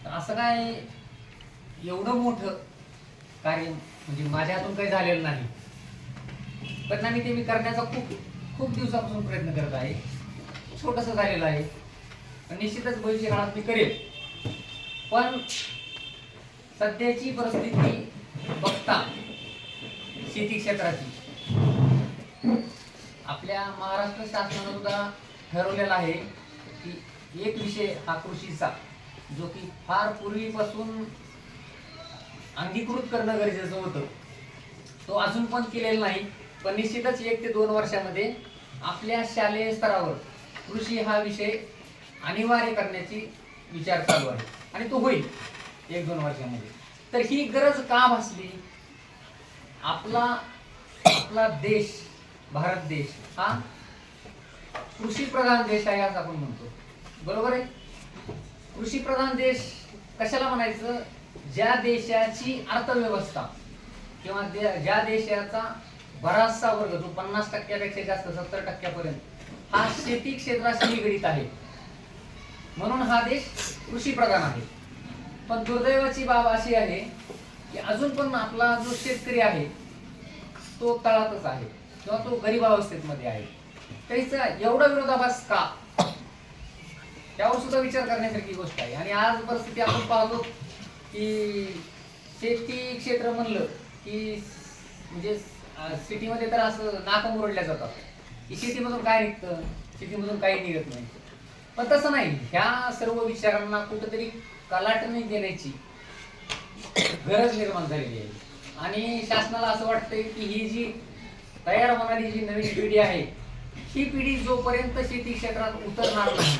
तर असं काय एवढं मोठं कार्य म्हणजे माझ्या हातून काही झालेलं नाही. परिणामी ते मी करण्याचा खूप खूप दिवसापासून प्रयत्न करत आहे. छोटंसं झालेलं आहे, पण निश्चितच भविष्य काळात मी करेल. पण सध्याची परिस्थिती बघता शेती क्षेत्राची आपल्या महाराष्ट्र शासनानं सुद्धा ठरवलेला आहे की एक विषय हा कृषीचा, जो की फार पूर्वीपासून अंगीकृत करणं गरजेचं होतं, तो अजून पण केलेला नाही. पण निश्चितच 1 ते 2 वर्षामध्ये आपल्या शालेय स्तरावर कृषी हा विषय अनिवार्य करण्याची विचार चालू आहे आणि तो होईल 1-2 वर्षामध्ये. तर ही गरज का भासली? आपला आपला देश, भारत देश हा कृषी प्रधान देश आहे असं आपण म्हणतो, बरोबर आहे? कृषी प्रधान देश कशाला म्हणायचं? ज्या देशाची अर्थव्यवस्था किंवा ज्या देशाचा बराचसा वर्ग जो 50% जास्त 70% हा शेती क्षेत्राशी निगडीत आहे, म्हणून हा देश कृषी प्रधान आहे. पण दुर्दैवाची बाब अशी आहे की अजून पण आपला जो शेतकरी आहे तो तळातच आहे किंवा तो गरीब अवस्थेमध्ये आहे. त्याचा एवढा विरोधाभास का, त्यावर सुद्धा विचार करण्यासारखी गोष्ट आहे. आणि आज परिस्थिती आपण पाहतो की शेती क्षेत्र म्हणलं की म्हणजे सिटीमध्ये तर असं नाक मुरडल्या जातात की शेतीमधून काय निघतं, शेतीमधून काही निघत नाही. पण तसं नाही. ह्या सर्व विचारांना कुठेतरी कलाटणी देण्याची गरज निर्माण झालेली आहे. आणि शासनाला असं वाटतंय की ही जी तयार होणारी जी नवीन पिढी आहे, ही पिढी जोपर्यंत शेती क्षेत्रात उतरणार नाही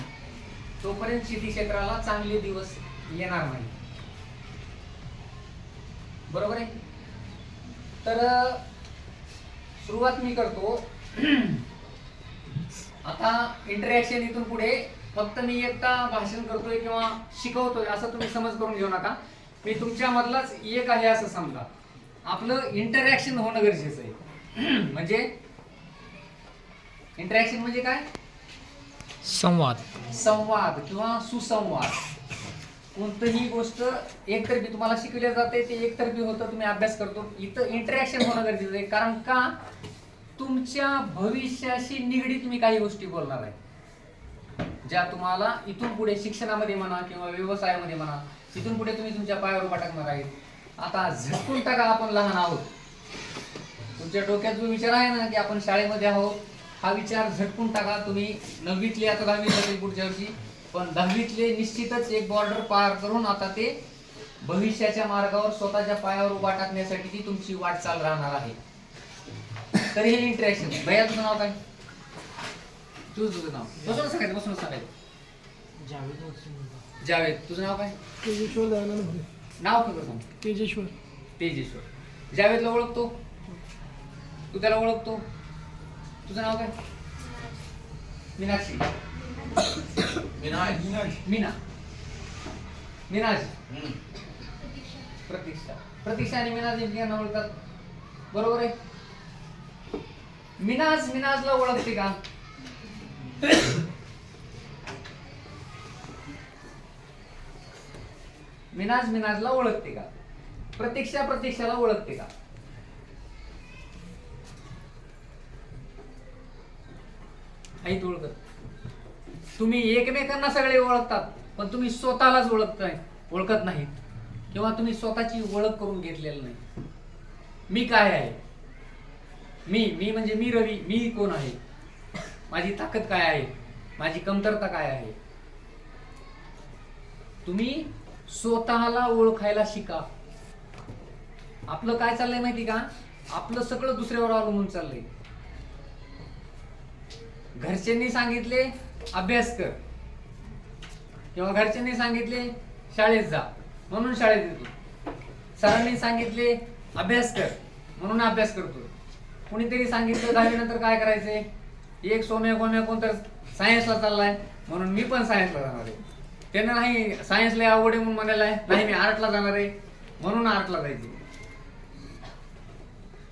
तोपर्यंत शेती क्षेत्राला चांगले दिवस येणार नाही, बरोबर आहे? तर सुरुवात मी करतो. आता इंटरॅक्शन इथून पुढे फक्त मी एकटा भाषण करतोय किंवा शिकवतोय असं तुम्ही समज करून घेऊ नका. मी तुमच्या मधलाच एक आहे असं समजा. आपलं इंटरॅक्शन होणं गरजेचं आहे. म्हणजे इंटरॅक्शन म्हणजे काय? संवाद. संवाद किंवा सुसंवाद. कोणतीही गोष्ट एकतर्फी तुम्हाला शिकवल्या जाते, ते एकतर्फी होतं, तुम्ही अभ्यास करतो. इथं इंटरॅक्शन होणं गरजेचं आहे. कारण का? तुमच्या भविष्याशी निगडीत मी काही गोष्टी बोलणार आहे, ज्या तुम्हाला इथून पुढे शिक्षणामध्ये म्हणा किंवा व्यवसायामध्ये म्हणा, इथून पुढे तुम्ही तुमच्या पायावर उभा टाकणार आहे. आता झटकून टाका, आपण लहान आहोत. तुमच्या डोक्यात जो विचार आहे ना की आपण शाळेमध्ये आहोत, हा विचार झटकून टाका. तुम्ही 9वीतले, आता 10वीत जातील पुढच्या वर्षी, पण 10वीतले निश्चितच एक बॉर्डर पार करून आता ते भविष्याच्या मार्गावर स्वतःच्या पायावर उभा टाकण्यासाठी ती तुमची वाटचाल राहणार आहे. तर हे इंटरॅक्शन. भैया तुझं नाव काय? तुझं नाव बसून सांगायचं, बसून सांगायचं. जावेद. तुझं नाव काय? तेजेश्वर दयानंद भोले. नाव काय सांग? तेजेश्वर. तेजेश्वर. जावेदला ओळखतो, तू त्याला ओळखतो. तुझं नाव काय? मीनाक्षी. मीना. मिनाज. प्रतीक्षा. प्रतीक्षा आणि मिनाज एकमेकांना ओळखतात, बरोबर आहे? मिनाजला ओळखते का? मिनाजला ओळखते का? प्रतीक्षाला ओळखते का? आई ओळखत. तुम्ही एकमेकांना सगळे ओळखतात, पण तुम्ही स्वतःलाच ओळखत नाहीत किंवा तुम्ही स्वतःची ओळख करून घेतलेली नाही. मी काय आहे? मी म्हणजे मी रवी. मी कोण आहे? माझी ताकद काय आहे? माझी कमतरता काय आहे? तुम्ही स्वतःला ओळखायला शिका. आपलं काय चाललंय माहिती का? आपलं सगळं दुसऱ्यावर अवलंबून चाललंय. घरच्यांनी सांगितले अभ्यास कर किंवा घरच्यांनी सांगितले शाळेत जा म्हणून शाळेत येतो. सरांनी सांगितले अभ्यास कर म्हणून अभ्यास करतो. कुणीतरी सांगितलं 10वी नंतर काय करायचंय, एक सोन्या कोणतर सायन्सला चाललाय म्हणून मी पण सायन्सला जाणार आहे. त्यांना नाही सायन्सला आवड आहे म्हणून म्हणायला आहे, नाही मी आर्टला जाणार आहे म्हणून आर्टला जायचे.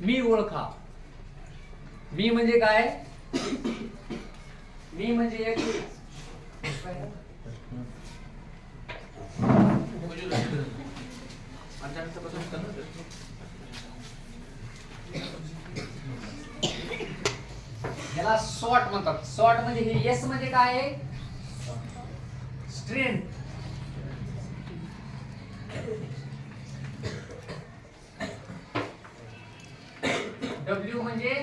मी ओळखा. मी म्हणजे काय? मी म्हणजे एक याला सॉट म्हणतात. सॉट म्हणजे हे एस म्हणजे काय आहे? स्ट्रेंथ. डब्ल्यू म्हणजे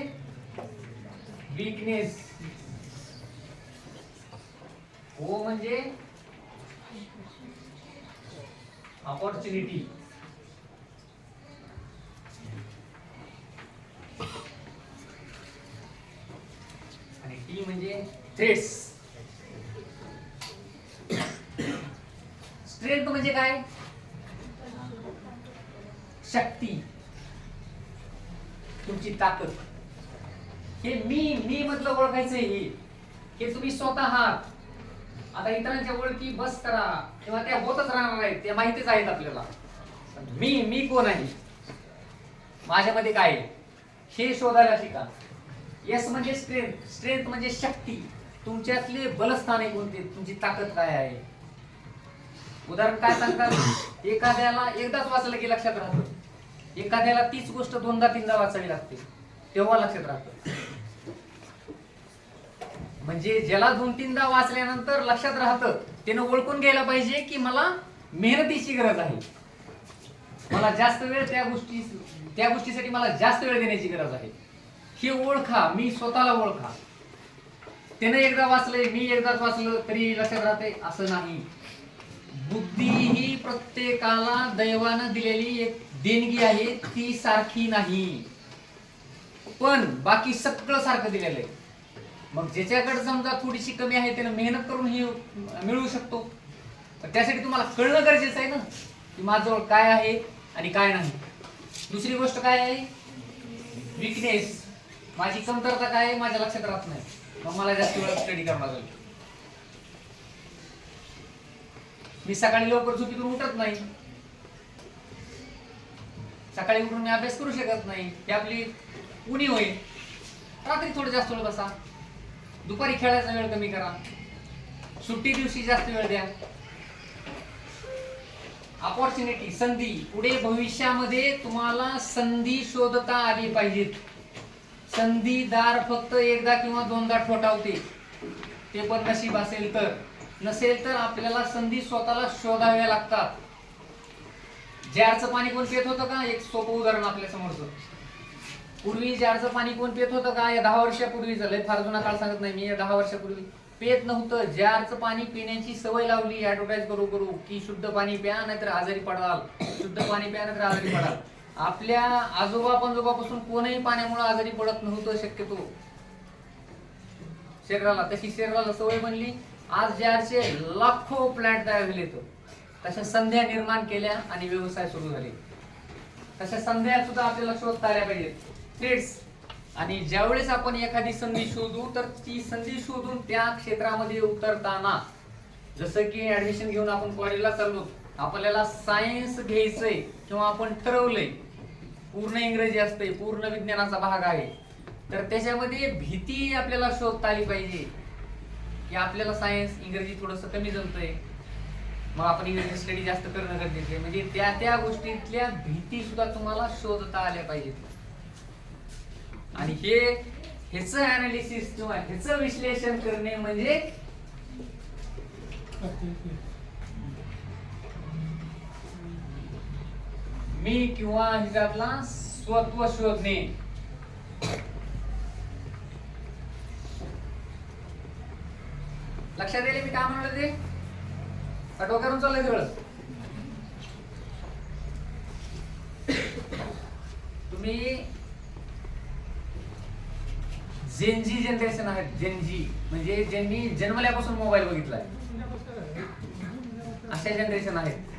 वीकनेस. ओ म्हणजे अपॉर्च्युनिटी. आणि टी म्हणजे थ्रेट्स. स्ट्रेंथ म्हणजे काय? शक्ती, तुमची ताकद. हे मी मधलं ओळखायचं हे तुम्ही स्वतः आहात. आता इतरांच्या ओळखी बस करा किंवा त्या होतच राहणार आहेत, त्या माहितीच आहेत आपल्याला. मी कोण आहे, माझ्यामध्ये काय आहे, हे शोधायला शिका. यस म्हणजे स्ट्रेंथ. स्ट्रेंथ म्हणजे शक्ती, तुमच्यातले बलस्थाने कोणते, तुमची ताकद काय आहे. उदाहरण काय सांगतात, एखाद्याला एकदाच वाचलं की लक्षात राहतं, एखाद्याला तीच गोष्ट दोनदा तीनदा वाचावी लागते तेव्हा लक्षात राहतं. म्हणजे ज्याला दोन तीनदा वाचल्यानंतर लक्षात राहतं त्यानं ओळखून घ्यायला पाहिजे की मला मेहनतीची गरज आहे, मला जास्त वेळ त्या गोष्टीसाठी मला जास्त वेळ देण्याची गरज आहे. हे ओळखा, मी स्वतःला ओळखा. त्यानं एकदा वाचलंय, मी एकदाच वाचलं तरी लक्षात राहते असं नाही. बुद्धी ही प्रत्येकाला दैवानं दिलेली एक देणगी आहे, ती सारखी नाही. पण बाकी सगळं सारखं दिलेलं आहे. मग ज्याच्याकडे समजा थोडीशी कमी आहे त्यानं मेहनत करून ही मिळवू शकतो. त्यासाठी तुम्हाला कळणं गरजेचं आहे ना की माझ्याजवळ काय आहे आणि काय नाही. दुसरी गोष्ट काय आहे, विकनेस. माझी कमतरता काय आहे, माझ्या लक्षात राहत नाही, मग मला जास्त वेळ स्टडी करावा लागेल. मी सकाळी लवकर झोपेतून उठत नाही, सकाळी उठून मी अभ्यास करू शकत नाही, ही आपली उणी होईल. रात्री थोडं जास्त वेळ बसा, दुपारी खेळायचा वेळ कमी करा, सुट्टी दिवशी जास्त वेळ द्या. अपॉर्च्युनिटी, संधी. पुढे भविष्यामध्ये तुम्हाला संधी शोधता आली पाहिजेत. संधीदार फक्त एकदा किंवा दोनदा ठोठावते, ते पण नशीब असेल तर. नसेल तर आपल्याला संधी स्वतःला शोधाव्या लागतात. जारचं पाणी कोण पित होतं का? एक सोपं उदाहरण आपल्या समोरचं. पूर्वी जारचं पाणी कोण पित होतं का? या 10 वर्षापूर्वी झालंय, फार जुना काळ सांगत नाही मी, या 10 वर्षापूर्वी पेत नव्हतं. जारचं पाणी पिण्याची सवय लावली ऍडव्हर्टाईज करू की शुद्ध पाणी प्या नाहीतर आजारी पडाल, शुद्ध पाणी प्या नाहीतर आजारी पडाल. आपल्या आजोबा पंजोबापासून कोणीही पाण्यामुळे आजारी पडत नव्हतं शक्यतो शरीराला. तशी शरीराला सवय बनली. आज जारचे लाखो प्लॅन्ट तयार झाले, तशा संध्या निर्माण केल्या आणि व्यवसाय सुरू झाले. तशा संध्या सुद्धा आपल्याला शोधता आल्या पाहिजेत, ट्रेड्स. आणि ज्यावेळेस आपण एखादी संधी शोधू तर ती संधी शोधून त्या क्षेत्रामध्ये उतरताना, जसं की ऍडमिशन घेऊन आपण कॉलेजला चाललो, आपल्याला सायन्स घ्यायचंय किंवा आपण ठरवलंय, पूर्ण इंग्रजी असते, पूर्ण विज्ञानाचा भाग आहे, तर त्याच्यामध्ये भीती आपल्याला शोधता आली पाहिजे की आपल्याला सायन्स इंग्रजी थोडंसं कमी जमतंय, मग आपण इंग्रजी स्टडी जास्त करणं गरजेचं आहे. म्हणजे त्या गोष्टीतल्या भीती सुद्धा तुम्हाला शोधता आल्या पाहिजेत. आणि ह्याचं अनालिसिस किंवा ह्याचं विश्लेषण करणे म्हणजे मी किंवा ह्याच्यातला स्वत्व शोधणे. लक्षात येईल मी काय म्हणलं ते? आठवण करून चाललंय सगळं. तुम्ही जेनजी जनरेशन आहेत. जेनजी म्हणजे ज्यांनी जन्मल्यापासून मोबाईल बघितलाय, अशा जनरेशन आहेत.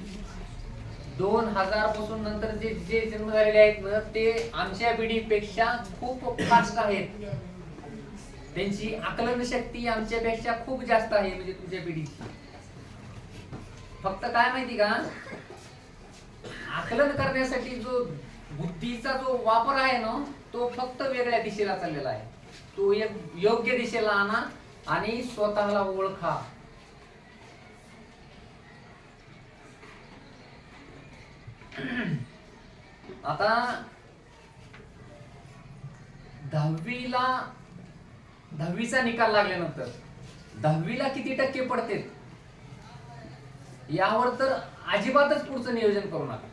2000 पासून नंतर जे जन्म झालेले आहेत ना, ते आमच्या पिढीपेक्षा खूप फास्ट आहेत. त्यांची आकलन शक्ती आमच्यापेक्षा खूप जास्त आहे, म्हणजे तुमच्या पिढीची. फक्त काय माहिती का, आकलन करण्यासाठी जो बुद्धीचा जो वापर आहे ना, तो फक्त वेगळ्या दिशेला चाललेला आहे. तो एक योग्य दिशेला आणा आणि स्वतःला ओळखा. आता 10वीचा निकाल लागल्यानंतर 10वीला किती टक्के पडते यावर तर अजिबातच पुढचं नियोजन करू नका.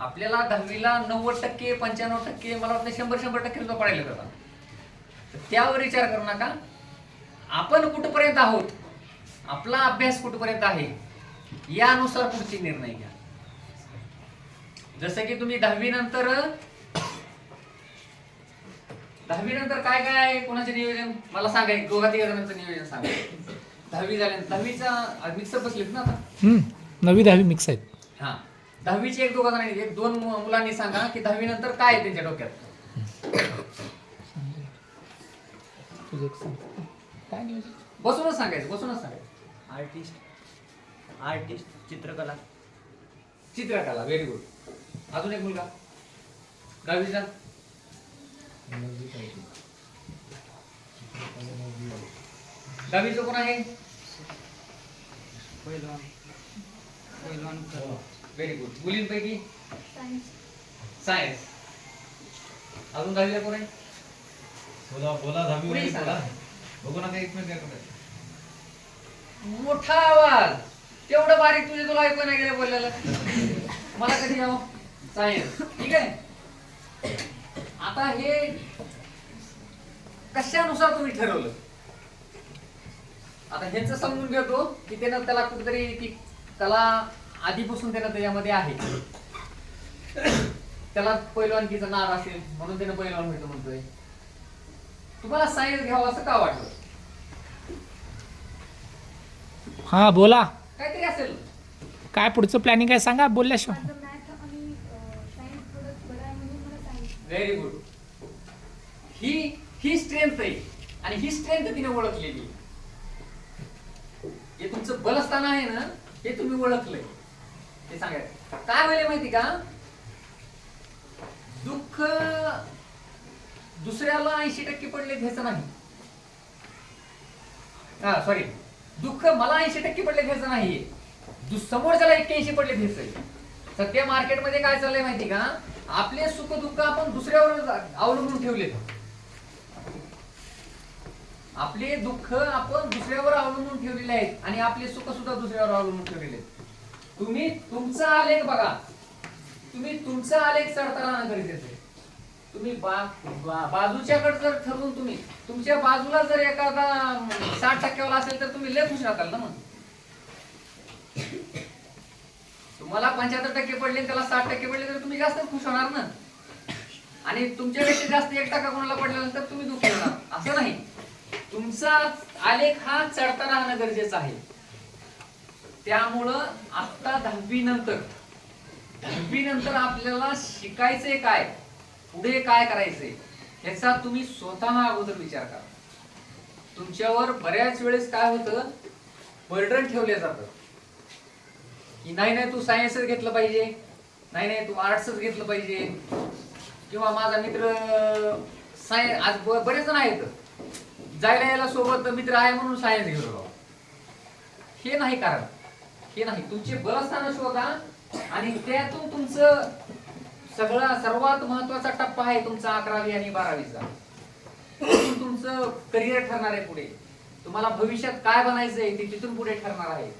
आपल्याला 10वीला 90%, 95%, मला वाटतं 100% सुद्धा पडायला जातात. त्यावर विचार करू नका. आपण कुठपर्यंत आहोत, आपला अभ्यास कुठपर्यंत आहे यानुसार पुढचे निर्णय घ्या. जसं की तुम्ही 10वी नंतर काय काय आहे कोणाचे नियोजन मला सांगा. एक दोघा तिघा जणांचं नियोजन सांगा. 10वी झाल्यानंतर 10वीचा मिक्सर बसलेत ना आता. 9वी 10वी मिक्स आहेत. हा 10वीचे एक दोघा जणांनी एक दोन मुलांनी सांगा की 10वी नंतर काय आहे त्यांच्या डोक्यात. बसूनच सांगायचं. आर्टिस्ट चित्रकला. Very good. अजून एक मुलगा 10वीचा 10वीचं कोण आहे. Very good. मुलींपैकी सायन्स. अजून 10वीला कोण आहे. बोला 10वी कुणी बोला. सांगा. बघू नका एकमेकांकडे. मोठा आवाज. तेवढं बारीक तुला ऐकू नाही गेलं बोललेलं. मला कधी जाऊ सायन्स. ठीक आहे. आता हे कशानुसार तुम्ही ठरवलं. आता ह्याचं समजून घेतो की त्यानं त्याला कुठेतरी ती कला आधीपासून त्यानं त्याच्यामध्ये आहे. त्याला पैलवानकीचा नाद असेल म्हणून त्यानं पैलवान व्हायचं म्हणतोय. तुम्हाला सायन्स घ्यावं असं का वाटलं. हा बोला, काहीतरी असेल. काय पुढचं प्लॅनिंग काय सांगा बोलल्याशिवाय. Very good. ही स्ट्रेंथ आहे आणि ही स्ट्रेंथ तिने ओळखलेली. हे तुमचं बलस्थान आहे ना हे तुम्ही ओळखलंय. हे सांगायचं काय व्हायला माहिती का. दुःख दुसऱ्याला 80% पडले घ्यायचं नाही. सॉरी, दुःख मला 80% पडले घ्यायचं नाही. समोरच्याला 81 पडले घ्यायचंय. सध्या मार्केटमध्ये काय चाललंय माहिती का. आपले सुख दुःख आपण दुसऱ्यावर अवलंबून ठेवले. आपले दुःख आपण दुसऱ्यावर अवलंबून ठेवलेले आहेत आणि आपले सुख सुद्धा दुसऱ्यावर अवलंबून ठेवलेले आहेत. तुम्ही तुमचा आलेख बघा. तुम्ही तुमचा आलेख चढता राहणं गरजेचं आहे. तुम्ही बाजूच्याकडे जर ठरवून तुम्ही तुमच्या बाजूला जर एखादा 60% वाला असेल तर तुम्ही लय खुश राहताल ना. मग तुम्हाला 75% पडले त्याला 60% पडले तर तुम्ही जास्त खुश होणार ना. आणि तुमच्यापेक्षा जास्त 1% कोणाला पडल्यानंतर तुम्ही दुःखी होणार असं नाही. तुमचा आलेख हा चढता राहणं गरजेचं आहे. त्यामुळं आता 10वी नंतर आपल्याला शिकायचंय काय, पुढे काय करायचंय ह्याचा तुम्ही स्वतः अगोदर विचार करा. तुमच्यावर बऱ्याच वेळेस काय होतं, बर्डन ठेवलं जातं की नाही तू सायन्सच घेतलं पाहिजे, नाही तू आर्ट्सच घेतलं पाहिजे, किंवा माझा मित्र सायन्स. आज बरेच जण आहेत जायला यायला सोबत मित्र आहे म्हणून सायन्स घेतो. हे नाही कारण. हे नाही. तुमचे बलस्थान शोधा आणि त्यातून तुमचं सर्वात महत्वाचा टप्पा आहे तुमचा 11वी आणि 12वीचा. तुमचं करिअर ठरणार आहे. पुढे तुम्हाला भविष्यात काय बनायचंय ते तिथून पुढे ठरणार आहे.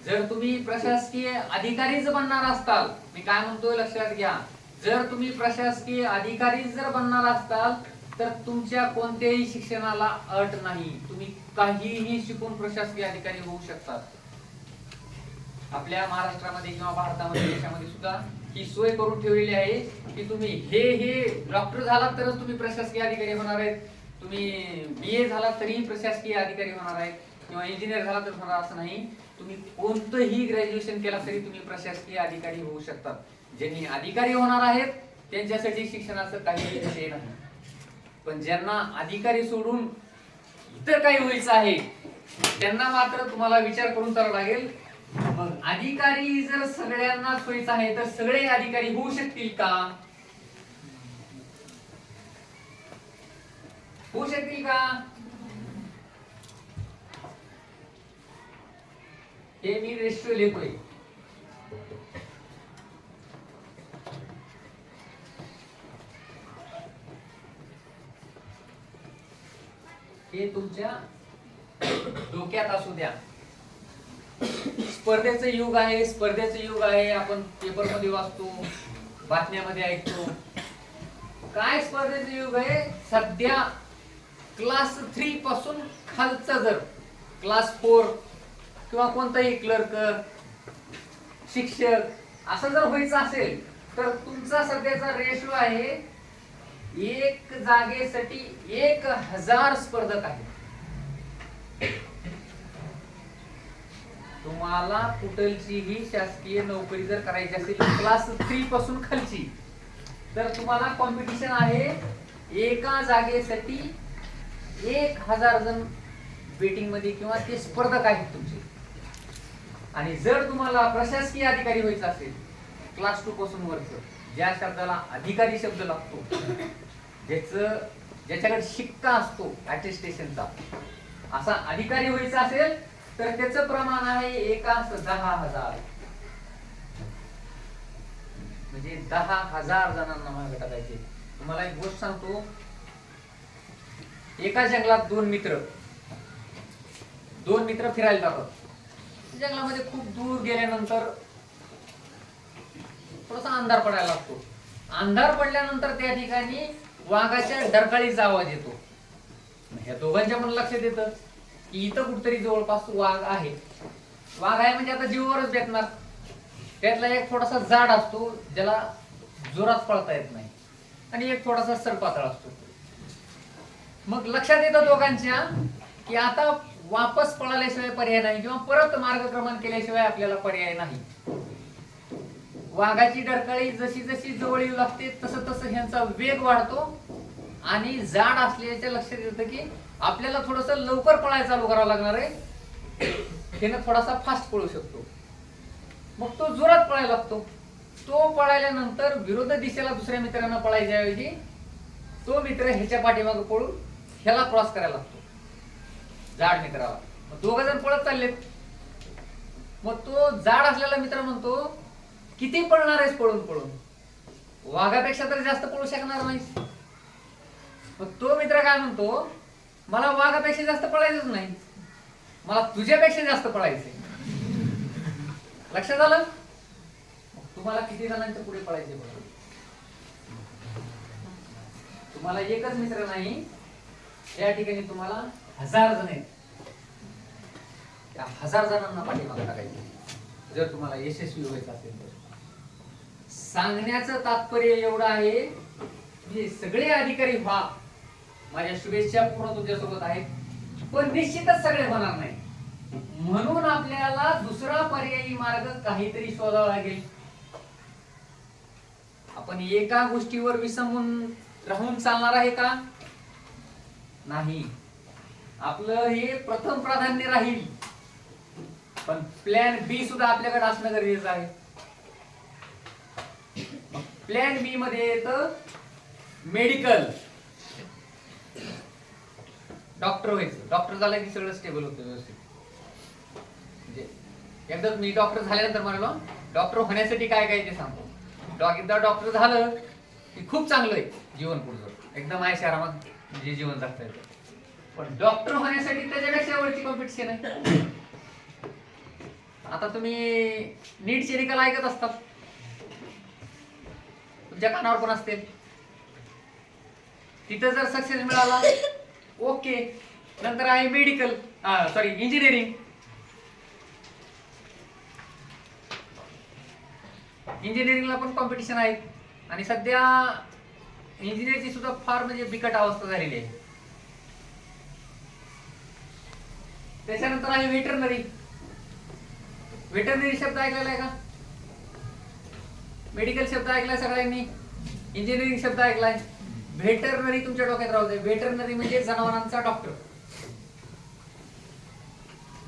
जर तुम्ही प्रशासकीय अधिकारीच बनणार असताल, मी काय म्हणतोय लक्षात घ्या, जर तुम्ही प्रशासकीय अधिकारी जर बनणार असताल तर तुमच्या कोणत्याही शिक्षणाला अट नाही. तुम्ही काहीही शिकून प्रशासकीय अधिकारी होऊ शकतात. आपल्या महाराष्ट्रामध्ये किंवा भारतामध्ये देशामध्ये सुद्धा ही सोय करून ठेवलेली आहे की तुम्ही हे डॉक्टर झालात तरच तुम्ही प्रशासकीय अधिकारी होणार आहेत. तुम्ही BA झालात तरीही प्रशासकीय अधिकारी होणार आहेत किंवा इंजिनियर झाला तर होणार असं नाही. तुम्ही कोणतंही ग्रॅज्युएशन केला तरी तुम्ही प्रशासकीय अधिकारी होऊ शकतात. ज्यांनी अधिकारी होणार आहेत त्यांच्यासाठी शिक्षणाचं काही विषय नाही. पण ज्यांना अधिकारी सोडून इतर काही व्हायचं आहे त्यांना मात्र तुम्हाला विचार करून करावा लागेल. मग अधिकारी जर सगळ्यांना सोयीचं आहे तर सगळे अधिकारी होऊ शकतील का? होऊ शकतील का? हे मी रेशो लिहितोय. हे तुमच्या डोक्यात असू द्या. स्पर्धेचं युग आहे, स्पर्धेचं युग आहे. आपण पेपरमध्ये वाचतो, बातम्यामध्ये ऐकतो. काय स्पर्धेचं युग आहे? सध्या क्लास 3 पासून खालचं जर क्लास 4 किंवा कोणताही क्लर्क, शिक्षक असं जर व्हायचं असेल तर तुमचा सध्याचा रेशो आहे, एक जागेसाठी 1000 स्पर्धक आहेत. तुम्हाला कुठलचीही शासकीय नोकरी जर करायची असेल क्लास 3 पासून खालची, तर तुम्हाला कॉम्पिटिशन आहे. एका जागेसाठी 1000 जण वेटिंग मध्ये किंवा ते स्पर्धक आहेत तुमचे. आणि जर तुम्हाला प्रशासकीय अधिकारी व्हायचं असेल क्लास 2 पासून वरचं, ज्या शब्दाला अधिकारी शब्द लागतो, ज्याच्याकडे शिक्का असतो अटेस्टेशनचा, असा अधिकारी व्हायचं असेल तर त्याचं प्रमाण आहे एकास 10,000. म्हणजे 10,000 जणांना मागे टाकायचे. तुम्हाला एक गोष्ट सांगतो, एका जंगलात दोन मित्र फिरायला जातात. जंगलामध्ये खूप दूर गेल्यानंतर थोडासा अंधार पडायला लागतो. अंधार पडल्यानंतर त्या ठिकाणी वाघाच्या डरकाळीचा आवाज येतो. ह्या दोघांच्या पण लक्षात येतं की इथं कुठतरी जवळपास वाघ आहे. वाघ आहे म्हणजे आता जीवावरच बेतणार. त्यातला एक थोडासा जाड असतो, ज्याला जोरात पळता येत नाही, आणि एक थोडासा सडपातळ असतो. मग लक्षात येतं दोघांच्या की आता वापस पळाल्याशिवाय पर्याय नाही, किंवा परत मार्गक्रमण केल्याशिवाय आपल्याला पर्याय नाही. वाघाची डरकाळी जशी जशी जवळ येऊ लागते तसं तसं ह्यांचा वेग वाढतो, आणि जाड असल्याच्या लक्षात येतं की आपल्याला थोडस लवकर पळायला चालू करावं लागणार आहे. त्यानं थोडासा फास्ट पळू शकतो. मग तो जोरात पळायला लागतो. तो पळाल्यानंतर विरुद्ध दिशेला दुसऱ्या मित्रांना पळायच्या ऐवजी तो मित्र ह्याच्या पाठीमागे पळून ह्याला क्रॉस करायला लागतो, जाड मित्राला. मग दोघ जण पळत चाललेत. मग तो जाड असलेला मित्र म्हणतो, किती पळणार आहेस पळून पळून, वाघापेक्षा तर जास्त पळू शकणार नाहीस. मग तो मित्र काय म्हणतो, मला वाघापेक्षा जास्त पळायचंच नाही, मला तुझ्यापेक्षा जास्त पळायचंय. लक्षात आलं? तुम्हाला किती जणांच्या पुढे पळायचे बघा. तुम्हाला एकच मित्र नाही, या ठिकाणी तुम्हाला 1000 जण आहेत. त्या 1000 जणांना पाठीमागे टाकायचे जर तुम्हाला यशस्वी व्हायचं असेल तर. सांगण्याचं तात्पर्य एवढं आहे की सगळे अधिकारी व्हा. माझ्या शुभेच्छा पूर्ण तुमच्यासोबत आहेत, पण निश्चितच सगळे होणार नाही. म्हणून आपल्याला दुसरा पर्यायी मार्ग काहीतरी शोधावा लागेल. आपण एका गोष्टीवर विसंबून राहून चालणार आहे का? नाही. आपलं हे प्रथम प्राधान्य राहील, पण प्लॅन बी सुद्धा आपल्याकडे असणं गरजेचं आहे. प्लॅन बी मध्ये येतं मेडिकल. डॉक्टर व्हायचं. डॉक्टर झालं की सगळं स्टेबल होतं व्यवस्थित. म्हणजे एकदा मी डॉक्टर झाल्यानंतर म्हणालो, डॉक्टर होण्यासाठी काय काय ते सांगतो. एकदा डॉक्टर झालं की खूप चांगलं आहे जीवन पुढचं, एकदम आहे आरामात जे जीवन जगता येतं. पण डॉक्टर होण्यासाठी त्याच्यापेक्षा वरची कॉम्पिटिशन आहे. आता तुम्ही नीटचे निकाल ऐकत असतात, तुमच्या कानावर पण असतील. तिथं जर सक्सेस मिळाला ओके, नंतर आहे मेडिकल, इंजिनिअरिंग. इंजिनिअरिंगला पण कॉम्पिटिशन आहे, आणि सध्या इंजिनिअरिंगची सुद्धा फार म्हणजे बिकट अवस्था झालेली आहे. त्याच्यानंतर आहे व्हेटरनरी. व्हेटरनरी शब्द ऐकलेला आहे का? मेडिकल शब्द ऐकलाय सगळ्यांनी, इंजिनिअरिंग शब्द ऐकलाय. व्हेटरनरी तुमच्या डोक्यात राहू दे. व्हेटरनरी म्हणजे जनावरांचा डॉक्टर.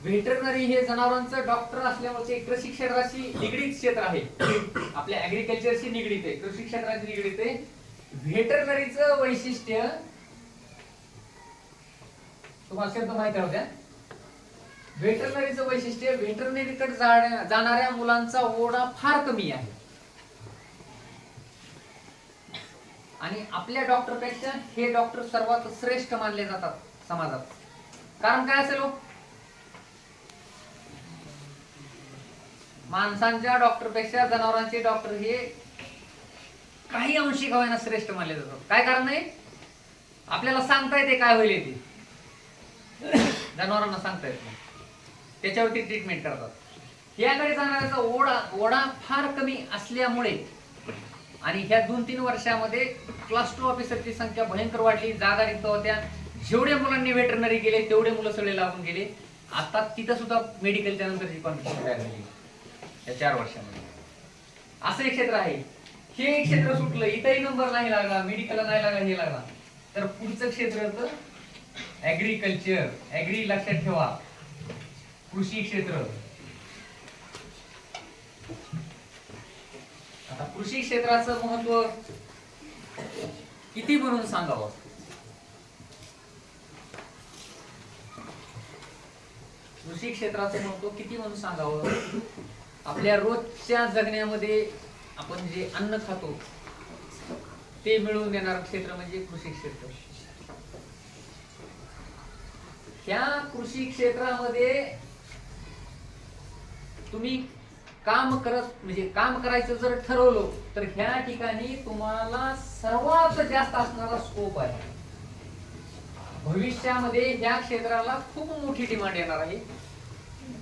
व्हेटरनरी हे जनावरांचं डॉक्टर असल्यामुळे कृषी क्षेत्राशी निगडीत क्षेत्र आहे. आपल्या ऍग्रिकल्चरशी निगडीत आहे, कृषी क्षेत्राशी निगडीत आहे. व्हेटरनरीचं वैशिष्ट्य तुम्हाला शब्द माहिती राहू द्या. व्हेटरनरीचं वैशिष्ट्य, व्हेटरनरीकडे जाणाऱ्या मुलांचा ओढा फार कमी आहे, आणि आपल्या डॉक्टरपेक्षा हे डॉक्टर सर्वात श्रेष्ठ मानले जातात समाजात. कारण काय असेल हो? माणसांच्या डॉक्टरपेक्षा जनावरांचे डॉक्टर हे काही अंशी का होईना श्रेष्ठ मानले जातात. काय कारण आहे? आपल्याला सांगता येते काय होईल ते, जनावरांना सांगता येत नाही, त्याच्यावरती ट्रीटमेंट करतात. याकडे जाणाऱ्याचा ओढा फार कमी असल्यामुळे आणि ह्या 2-3 वर्षामध्ये क्लास 2 ऑफिसरची संख्या भयंकर वाढली, जागा रिक्त होत्या. जेवढ्या मुलांनी वेटरनरी गेले तेवढे मुलं सगळे लागून गेले. आता तिथं सुद्धा मेडिकलच्या नंतरची कॉम्पिटिशन तयार झाली या 4 वर्षामध्ये. असं एक क्षेत्र आहे. हे एक क्षेत्र सुटलं, इथंही नंबर नाही लागला, मेडिकलला नाही लागला, हे लागला, तर पुढचं क्षेत्र होतं ऍग्रिकल्चर. ऍग्री लक्षात ठेवा, कृषी क्षेत्र. आता कृषी क्षेत्राचं महत्व किती म्हणून सांगावं? कृषी क्षेत्राचं महत्व किती म्हणून सांगावं? आपल्या रोजच्या जगण्यामध्ये आपण जे अन्न खातो ते मिळवून देणारं क्षेत्र म्हणजे कृषी क्षेत्र. ह्या कृषी क्षेत्रामध्ये तुम्ही काम करायचं जर ठरवलं तर ह्या ठिकाणी तुम्हाला सर्वात जास्त असणारा स्कोप आहे. भविष्यामध्ये ह्या क्षेत्राला खूप मोठी डिमांड येणार आहे,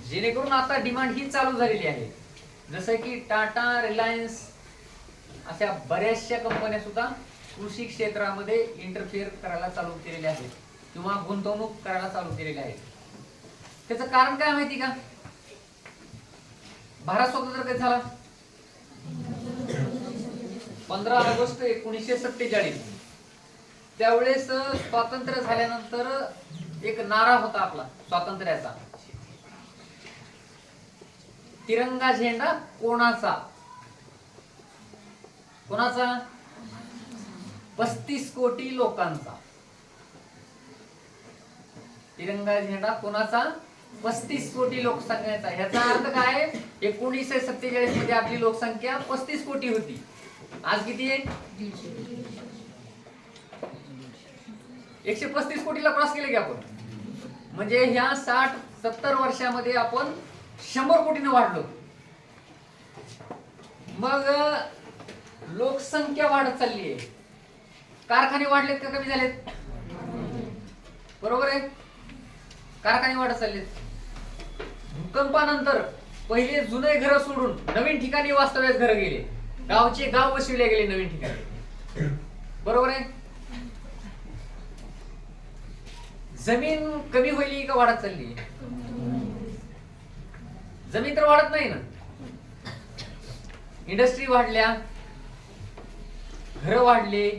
जेणेकरून आता डिमांड ही चालू झालेली आहे. जसं की टाटा, रिलायन्स अशा बऱ्याचशा कंपन्या सुद्धा कृषी क्षेत्रामध्ये इंटरफिअर करायला चालू केलेल्या आहेत किंवा गुंतवणूक करायला चालू केलेल्या आहेत. त्याचं कारण काय माहिती का? भारत स्वतंत्र कधी झाला? 15 ऑगस्ट 1947. त्यावेळेस स्वातंत्र्य झाल्यानंतर एक नारा होता आपला स्वातंत्र्याचा, तिरंगा झेंडा कोणाचा? कोणाचा? 35 कोटी लोकांचा. तिरंगा झेंडा कोणाचा? 35 कोटी लोकसंख्येचा. ह्याचा अर्थ काय? 1947 मध्ये आपली लोकसंख्या 35 कोटी होती. आज किती आहे? 135 कोटीला क्रॉस केले की आपण. म्हणजे ह्या 60-70 वर्षामध्ये आपण 100 कोटीने वाढलो. मग लोकसंख्या वाढत चालली आहे. कारखाने वाढलेत का कमी झालेत? बरोबर आहे, कारखाने वाढत चाललेत. भूकंपानंतर पहिले जुने घर सोडून नवीन ठिकाणी वास्तव्यास घर गेले, गावचे गाव वसविले गेले नवीन ठिकाणी. बरोबर आहे. जमीन कमी होईल का वाढत चालली? जमीन तर वाढत नाही ना. इंडस्ट्री वाढल्या, घर वाढले,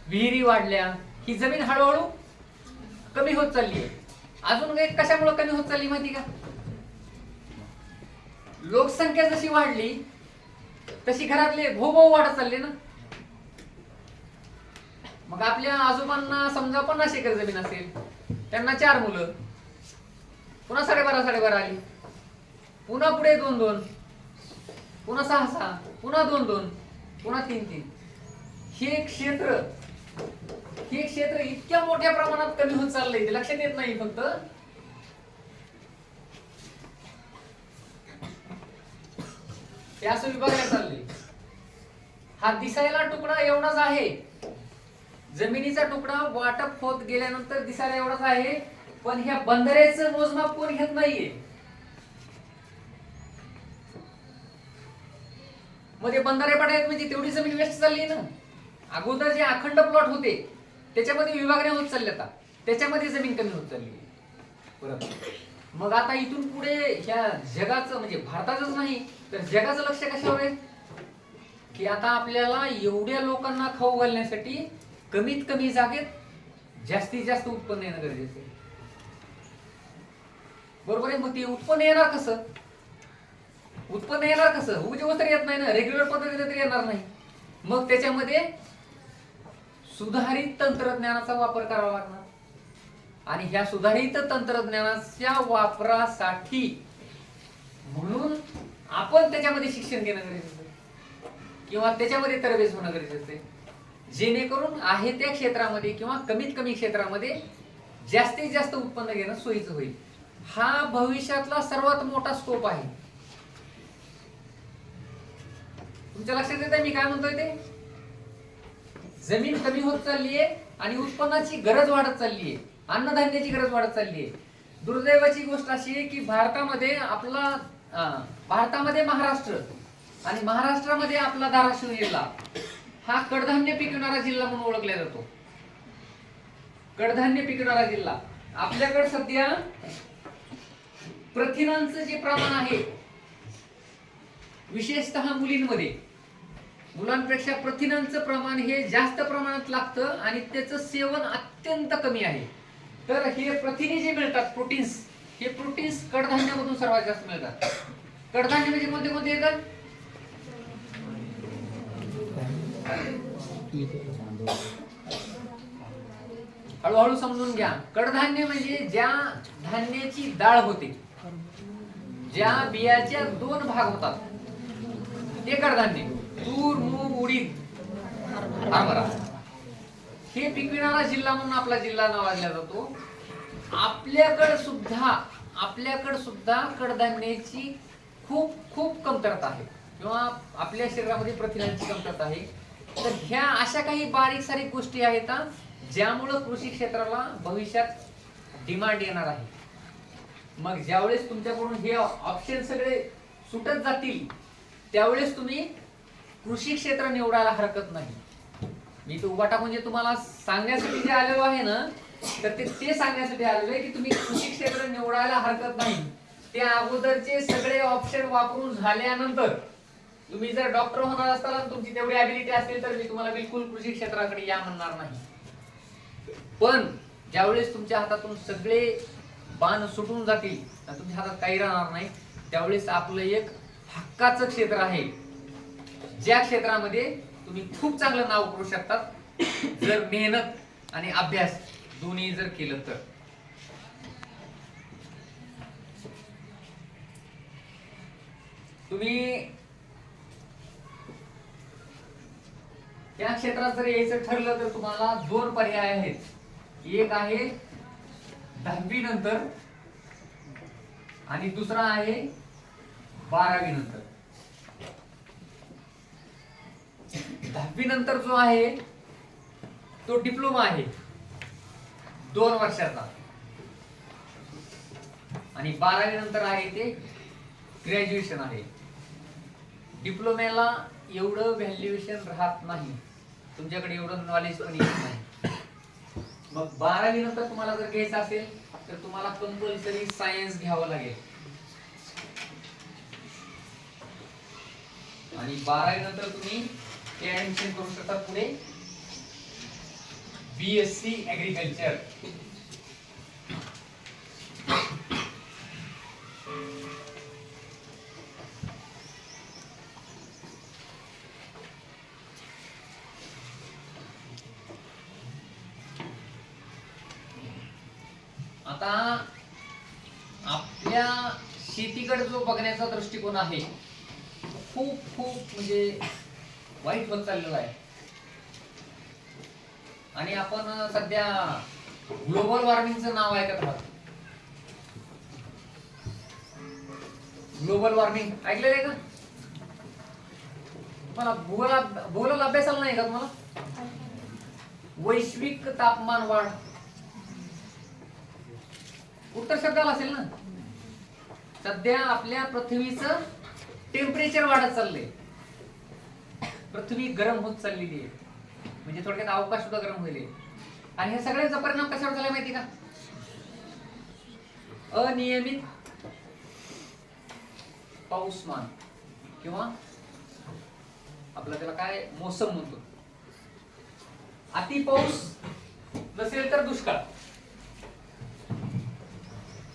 विहिरी वाढल्या, ही जमीन हळूहळू कमी होत चालली आहे. अजून एक कशामुळे कमी होत चालली माहिती का? लोकसंख्या जशी वाढली तशी घरातले भाऊ वाढत चालले ना. मग आपल्या आजोबांना समजा 50 एकर जमीन असेल, त्यांना 4 मुलं, पुन्हा 12.5 आली, पुन्हा पुढे 2-2, पुन्हा 6-6, पुन्हा 2-2, पुन्हा 3-3. हे क्षेत्र इतक्या मोठ्या प्रमाणात कमी होत चाललंय, ते लक्षात येत नाही. फक्त ते असं विभागण्यात चाललंय. हा दिसायला तुकडा एवढाच आहे, जमिनीचा तुकडा वाटप होत गेल्यानंतर दिसायला एवढाच आहे, पण ह्या बंधाऱ्याचं मोजमाप कोण घेत नाहीये. मध्ये बंधारे पडायत म्हणजे तेवढी जमीन वेस्ट चालली ना. अगोदर जे अखंड प्लॉट होते त्याच्यामध्ये विभागण्या होत चालल्या, आता त्याच्यामध्ये जमीन कमी होत चालली. बरोबर. मग आता इथून पुढे ह्या जगाचं म्हणजे भारताचंच नाही तर जगाचं लक्ष कशावर आहे की आता आपल्याला एवढ्या लोकांना खाऊ घालण्यासाठी कमीत कमी जागेत जास्तीत जास्त उत्पन्न येणं गरजेचं आहे. बरोबर आहे. मग ते उत्पन्न येणार कसं? उद्योगच तर येत नाही ना, रेग्युलर पद्धतीने तरी येणार नाही. मग त्याच्यामध्ये सुधारित तंत्रज्ञानाचा वापर करावा लागणार. आणि ह्या सुधारित तंत्रज्ञानाच्या वापरासाठी म्हणून आपण त्याच्यामध्ये शिक्षण घेणं गरजेचं आहे किंवा त्याच्यामध्ये तरबेज होणं गरजेचं आहे, जेणेकरून आहे त्या क्षेत्रामध्ये किंवा कमीत कमी क्षेत्रामध्ये जास्तीत जास्त उत्पन्न घेणं सोयीचं होईल. हा भविष्यातला सर्वात मोठा स्कोप आहे. तुमच्या लक्षात येत आहे मी काय म्हणतोय ते? जमीन कमी होत चाललीये आणि उत्पन्नाची गरज वाढत चाललीये, अन्नधान्याची गरज वाढत चाललीये. दुर्दैवाची गोष्ट अशी आहे की भारतामध्ये महाराष्ट्र आणि महाराष्ट्रामध्ये आपला धाराशिव जिल्हा हा कडधान्य पिकवणारा जिल्हा म्हणून ओळखला जातो. कडधान्य पिकवणारा जिल्हा. आपल्याकडे सध्या प्रथिनांचं जे प्रमाण आहे, विशेषतः मुलांपेक्षा प्रथिनांचं प्रमाण हे जास्त प्रमाणात लागतं आणि त्याचं सेवन अत्यंत कमी आहे. तर हे प्रथिने जे मिळतात, प्रोटीन्स, हे प्रोटीन्स कडधान्यामधून सर्वात जास्त मिळतात. कडधान्य म्हणजे कोणते कोणते येतात? हळूहळू समजून घ्या. कडधान्य म्हणजे ज्या धान्याची डाळ होते, ज्या बियाच्या 2 भाग होतात, ते कडधान्य. तूर, मूग, उडीद, हरभरा हे पिकविणारा जिल्हा म्हणून आपला जिल्हा नावाजला जातो. आपल्याकडे सुद्धा कडधान्याची खूप खूप कमतरता आहे किंवा आपल्या शरीरामध्ये प्रथिनांची कमतरता आहे. तर ह्या अशा काही बारीक सारीक गोष्टी आहेत ज्यामुळं कृषी क्षेत्राला भविष्यात डिमांड येणार आहे. मग ज्यावेळेस तुमच्याकडून हे ऑप्शन सगळे सुटत जातील त्यावेळेस तुम्ही कृषी क्षेत्र निवडायला हरकत नाही. मी तो उभा टाकून जे तुम्हाला सांगण्यासाठी जे आलेलो आहे ना, तर ते सांगण्यासाठी आलेलो आहे की तुम्ही कृषी क्षेत्र निवडायला हरकत नाही. त्या अगोदरचे सगळे ऑप्शन वापरून झाल्यानंतर तुम्ही जर डॉक्टर होणार असाल आणि तुमची तेवढी ॲबिलिटी असेल तर मी तुम्हाला बिलकुल कृषी क्षेत्राकडे या म्हणणार नाही. पण ज्यावेळेस तुमच्या हातातून सगळे बाण सुटून जातील आणि तुमच्या हातात काही राहणार नाही, त्यावेळेस आपलं एक हक्काचं क्षेत्र आहे, ज्या क्षेत्रामध्ये तुम्ही खूप चांगलं नाव करू शकतात जर मेहनत आणि अभ्यास दोन्ही जर केलं तर. तुम्ही त्या क्षेत्रात जर यायचं ठरलं तर तुम्हाला 2 पर्याय आहेत. एक आहे 10वी नंतर आणि दुसरा आहे 12वी नंतर. 10वी नंतर जो आहे तो डिप्लोमा आहे 2 वर्षाचा आणि 12वी नंतर आहे ते ग्रॅज्युएशन आहे. डिप्लोम्याला एवढं व्हॅल्युएशन राहत नाही, तुमच्याकडे एवढं नॉलेज पण येत नाही. मग 12वी नंतर तुम्हाला जर घ्यायचं असेल तर तुम्हाला कंपल्सरी सायन्स घ्यावं लागेल आणि 12वी नंतर तुम्ही ऍडमिशन करू शकता पुढे BSc ऍग्रीकल्चर. आता आपल्या शेतीकडे जो बघण्याचा दृष्टिकोन आहे खूप खूप म्हणजे वाईट होत चाललेला आहे. आणि आपण सध्या ग्लोबल वॉर्मिंगचं नाव ऐकत आहोत. ग्लोबल वॉर्मिंग ऐकलेलं आहे का? तुम्हाला भूगोल अभ्यासाला नाही का तुम्हाला? वैश्विक तापमान वाढ उत्तर शब्दाला असेल ना. सध्या आपल्या पृथ्वीचं टेम्परेचर वाढत चाललंय, पृथ्वी गरम होत चाललेली आहे, म्हणजे थोडक्यात अवकाश सुद्धा गरम होईल. आणि हे सगळ्यांचा परिणाम कशावर झाला माहिती का? अनियमित पाऊसमान किंवा आपलं त्याला काय मोसम म्हणतो. अति पाऊस नसेल तर दुष्काळ.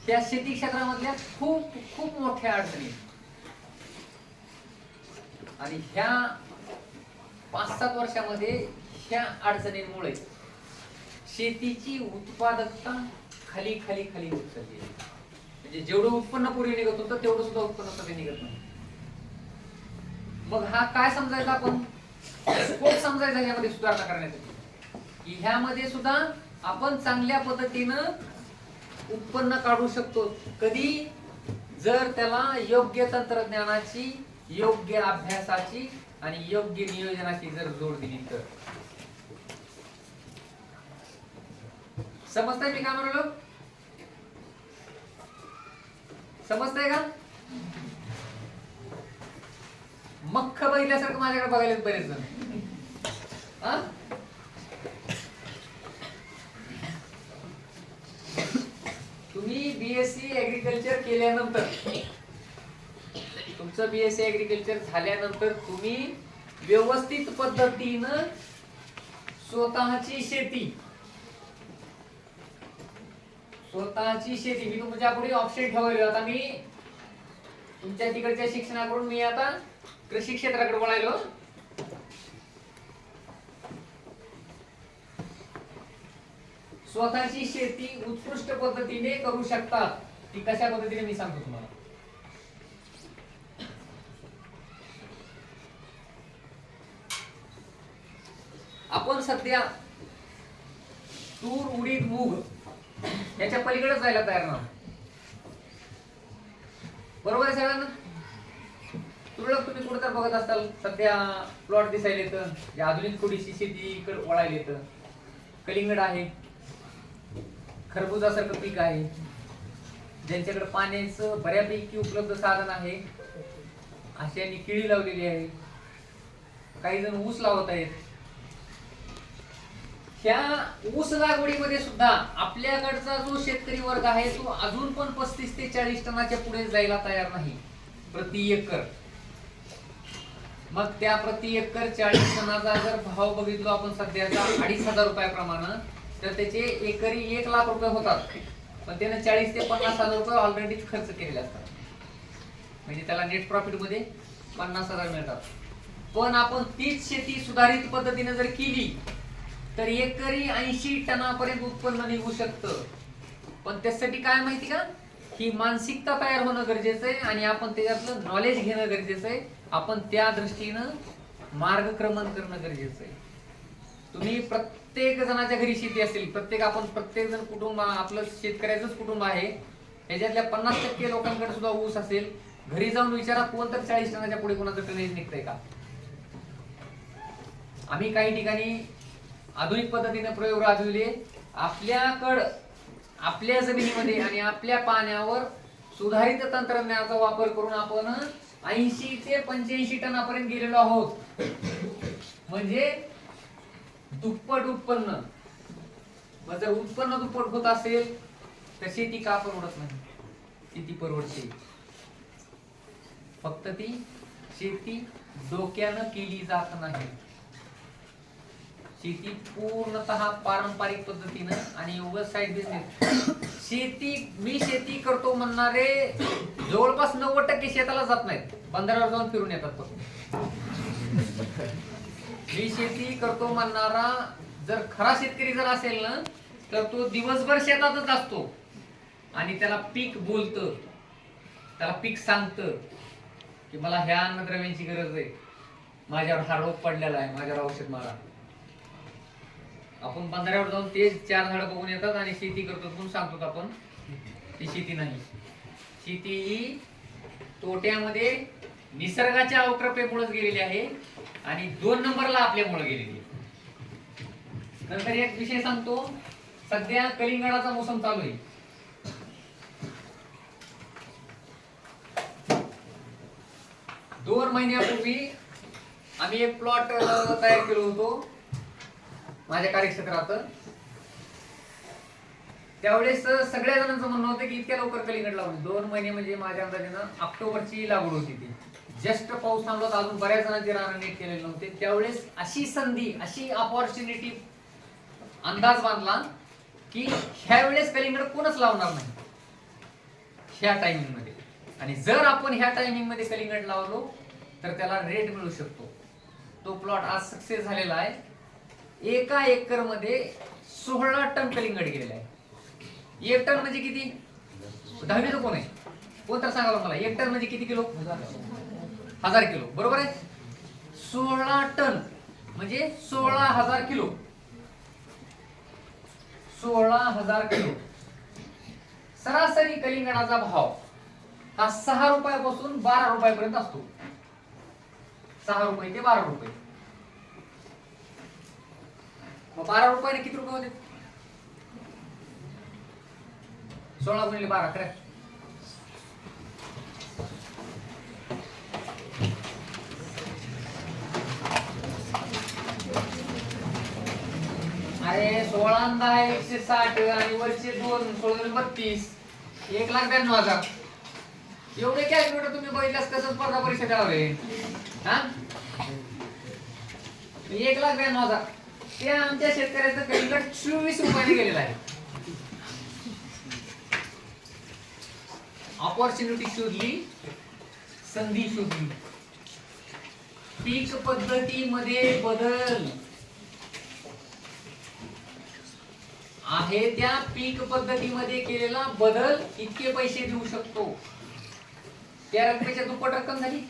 त्या शेती क्षेत्रामधल्या खूप खूप मोठ्या अडचणी आणि ह्या 5-7 वर्षामध्ये ह्या अडचणींमुळे शेतीची उत्पादकता खाली खाली खाली होत चालली आहे. म्हणजे जेवढं उत्पन्न पूर्वी निघत होतं तेवढं सुद्धा उत्पन्न सध्या निघत नाही. मग हा काय समजायचा आपण? स्कोप समजायचा ह्यामध्ये सुधारणा करण्यासाठी की ह्यामध्ये सुद्धा आपण चांगल्या पद्धतीनं उत्पन्न काढू शकतो. कधी? जर त्याला योग्य तंत्रज्ञानाची, योग्य अभ्यासाची आणि योग्य नियोजनाची जर जोड दिली तर. समजतंय मी काय म्हणालो? समजतंय का? मख्ख बघितल्यासारखं माझ्याकडे बघायला बरेच जण. हा? तुम्ही बीएससी ऍग्रिकल्चर केल्यानंतर, तुमचं बीएससी ऍग्रिकल्चर झाल्यानंतर तुम्ही व्यवस्थित पद्धतीनं स्वतःची शेती मी तुमच्या पुढे ऑप्शन ठेवले. आता मी तुमच्या तिकडच्या शिक्षणाकडून मी आता कृषी क्षेत्राकडे वळायलो. स्वतःची शेती उत्कृष्ट पद्धतीने करू शकतात. ती कशा पद्धतीने मी सांगतो तुम्हाला. आपण सध्या तूर, उडीद, मूग याच्या पलीकडे जायला तयार नाही. बरोबर आहे सगळ्यांना? तुरळक तुम्ही कुठे तर बघत असाल सध्या प्लॉट दिसायला येतं, आधुनिक थोडीशी शेतीकडे वळायला येतं. कलिंगड आहे, खरबुजासारखं पीक आहे, ज्यांच्याकडे पाण्याचं बऱ्यापैकी उपलब्ध साधन आहे अशांनी केळी लावलेली आहे, काही जण ऊस लावत आहेत. ह्या ऊस लागवडीमध्ये सुद्धा आपल्याकडचा जो शेतकरी वर्ग आहे तो अजून पण 35 ते 40 टनाच्या पुढे जायला तयार नाही प्रति एकर. मग त्या प्रति एकर 40 टनाचा जर भाव बघितलो आपण सध्याचा 2,500 रुपयाप्रमाणे, तर त्याचे एकरी 1 लाख रुपये होतात. पण त्याने 40 ते 50,000 रुपये ऑलरेडी खर्च केलेले असतात. म्हणजे त्याला नेट प्रॉफिट मध्ये 50,000 मिळतात. पण आपण तीच शेती सुधारित पद्धतीने जर केली तर एकरी 80 टनापर्यंत उत्पन्न निघू शकतं. पण त्यासाठी काय माहिती का? ही मानसिकता तयार होणं गरजेचं आहे आणि आपण त्याच्यातलं नॉलेज घेणं गरजेचं आहे. आपण त्या दृष्टीनं मार्गक्रमण करणं गरजेचं आहे. तुम्ही प्रत्येक जणाच्या घरी शेती असेल, प्रत्येक जण कुटुंब आपलं शेतकऱ्याचंच कुटुंब आहे, त्याच्यातल्या 50% लोकांकडे सुद्धा ऊस असेल. घरी जाऊन विचारा कोण तर 40 टनाच्या पुढे कोणाचं टनेज निघतंय का? आम्ही काही ठिकाणी आधुनिक पद्धतीने प्रयोग राबविले. आपल्या जमिनीमध्ये आणि आपल्या पाण्यावर सुधारित तंत्रज्ञानाचा वापर करून आपण 80 ते 85 टनापर्यंत गेलेलो आहोत. म्हणजे दुप्पट उत्पन्न. मग जर उत्पन्न दुप्पट होत असेल तर शेती का परवडत नाही? शेती परवडते. फक्त ती शेती डोक्यानं केली जात नाही. शेती पूर्णतः पारंपरिक पद्धतीनं आणि उगाच साईड बिझनेस. मी शेती करतो म्हणणारे जवळपास 90% शेताला जात नाहीत, बंदरावर जाऊन फिरून येतात फक्त. मी शेती करतो म्हणणारा जर खरा शेतकरी जर असेल ना, तर तो दिवसभर शेतातच असतो आणि त्याला पीक बोलतं, त्याला पीक सांगतं की मला ह्या अन्नद्रव्यांची गरज आहे, माझ्यावर हा रोग पडलेला आहे, माझ्यावर औषध मारा. आपण बंधाऱ्यावर जाऊन ते 4 झाडं बघून येतात आणि शेती करतो म्हणून सांगतो आपण. ती शेती नाही. शेती ही तोट्यामध्ये निसर्गाच्या अवकृपेमुळेच गेलेली आहे आणि 2 नंबरला आपल्यामुळे गेलेली आहे. नंतर एक विषय सांगतो. सध्या कलिंगडाचा मोसम चालू आहे. दोन महिन्यापूर्वी आम्ही एक प्लॉट तयार केलो होतो माझ्या कार्यक्षेत्रात. त्यावेळेस सगळ्या जणांचं म्हणणं होतं की इतक्या लवकर कलिंगड लावून 2 महिने म्हणजे माझ्या अंदाजानं ऑक्टोबरची लागवड होती. ती जस्ट पाऊस थांबला, अजून बऱ्याच जणांचे रान नीट केलेले नव्हते. त्यावेळेस अशी संधी, अशी अपॉर्च्युनिटी अंदाज बांधला की ह्या वेळेस कलिंगड कोणच लावणार नाही ह्या टायमिंग मध्ये. आणि जर आपण ह्या टायमिंग मध्ये कलिंगड लावलो तर त्याला रेट मिळू शकतो. तो प्लॉट आज सक्सेस झालेला आहे. एका एकर मध्ये 16 टन कलिंगड गेलेला आहे. 1 टन म्हणजे किती? 10वीचं कोण आहे? कोण तर सांगा मला. 1 टन म्हणजे किती किलो? 1000 किलो. बरोबर आहे. 16 टन म्हणजे 16,000 किलो. 16,000 किलो. सरासरी कलिंगडाचा भाव हा 6 रुपयापासून 12 रुपयापर्यंत असतो. 6 रुपये ते 12 रुपये. मग 12 रुपयाने किती रुपये होते? 16 गुणिले 12 करा. अरे 16 10 160 आणि वरचे 2 16 32 1,92,000. एवढे कॅल्क्युलेटर तुम्ही बघितल्यास कसं स्पर्धा परीक्षा द्यावं रे? हा 1,92,000. ते आमच्या शेतकऱ्याचं कलिंगड 24 रुपयाने गेलेलं आहे. ऑपॉर्च्युनिटी शोधली, संधी शोधली. पीक पद्धतीमध्ये बदल आहे, त्या पीक पद्धतीमध्ये केलेला बदल इतके पैसे देऊ शकतो. त्या रकमेच्या दुप्पट रक्कम झाली.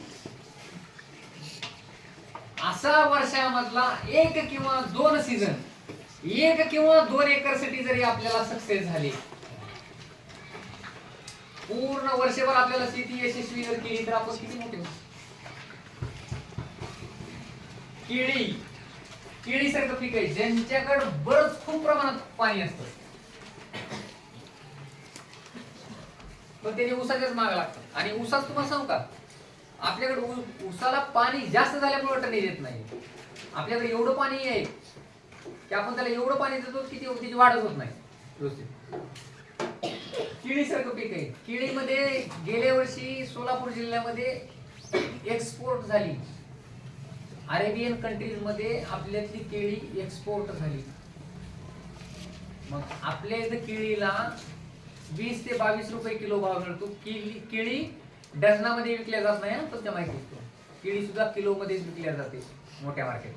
असा वर्षामधला 1 किंवा 2 सीझन 1 किंवा 2 एकरसाठी जरी आपल्याला सक्सेस झाले, पूर्ण वर्षभर आपल्याला शेती यशस्वी जर केली तर आपण किती मोठे होऊ. केळी सारखं पीक आहे ज्यांच्याकडे बरंच खूप प्रमाणात पाणी असतं, पण त्याने ऊसाच्याच मागे लागतात. आणि ऊसाच तुम्हाला सांगू का, आपल्याकडे ऊसाला पाणी जास्त झाल्यामुळे टणी देत नाही. आपल्याकडे एवढं पाणी आहे की आपण त्याला एवढं पाणी देतो की त्याची वाढच होत नाही व्यवस्थित. केळीसारखं पीक आहे. केळीमध्ये गेल्या वर्षी सोलापूर जिल्ह्यामध्ये एक्सपोर्ट झाली. अरेबियन कंट्रीज मध्ये आपल्यातली केळी एक्सपोर्ट झाली. मग आपल्या इथे केळीला 20 ते 22 रुपये किलो भाव मिळतो. केळी डझनामध्ये विकल्या जात नाही, तुमच्या माहिती असतो. केळी सुद्धा किलो मध्ये विकल्या जाते मोठ्या मार्केट.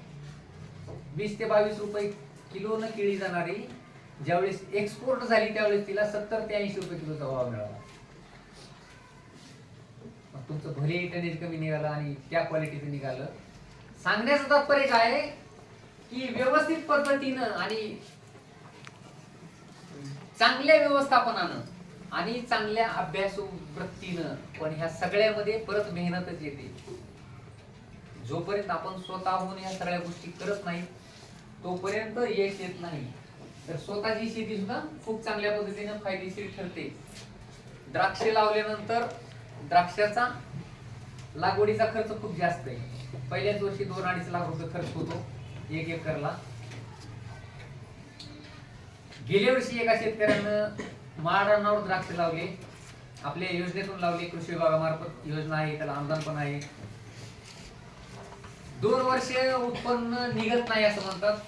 20 ते 22 रुपये किलोनं केळी जाणारी ज्यावेळेस एक्सपोर्ट झाली त्यावेळेस तिला 70 ते 80 रुपये किलोचा भाव मिळाला. मग तुमचं भले टनेज कमी निघालं आणि त्या क्वालिटीचं निघालं. सांगण्याचं तात्पर्य काय आहे की व्यवस्थित पद्धतीनं आणि चांगल्या व्यवस्थापनानं आणि चांगल्या अभ्यासू वृत्तीनं, पण ह्या सगळ्यामध्ये परत मेहनतच येते. जोपर्यंत आपण स्वतःहून ह्या सगळ्या गोष्टी करत नाही तोपर्यंत यश येत नाही. तर स्वतःची शेती सुद्धा खूप चांगल्या पद्धतीने फायदेशीर ठरते. द्राक्ष लावल्यानंतर द्राक्षाचा लागवडीचा खर्च खूप जास्त आहे. पहिल्याच वर्षी 2-2.5 लाख रुपये खर्च होतो 1 एकरला. गेल्या वर्षी एका शेतकऱ्यानं माळरानावर द्राक्ष लावले, आपल्या योजनेतून लावले. कृषी विभागामार्फत योजना आहे, त्याला अनुदान पण आहे. 2 वर्ष उत्पन्न निघत नाही असं म्हणतात.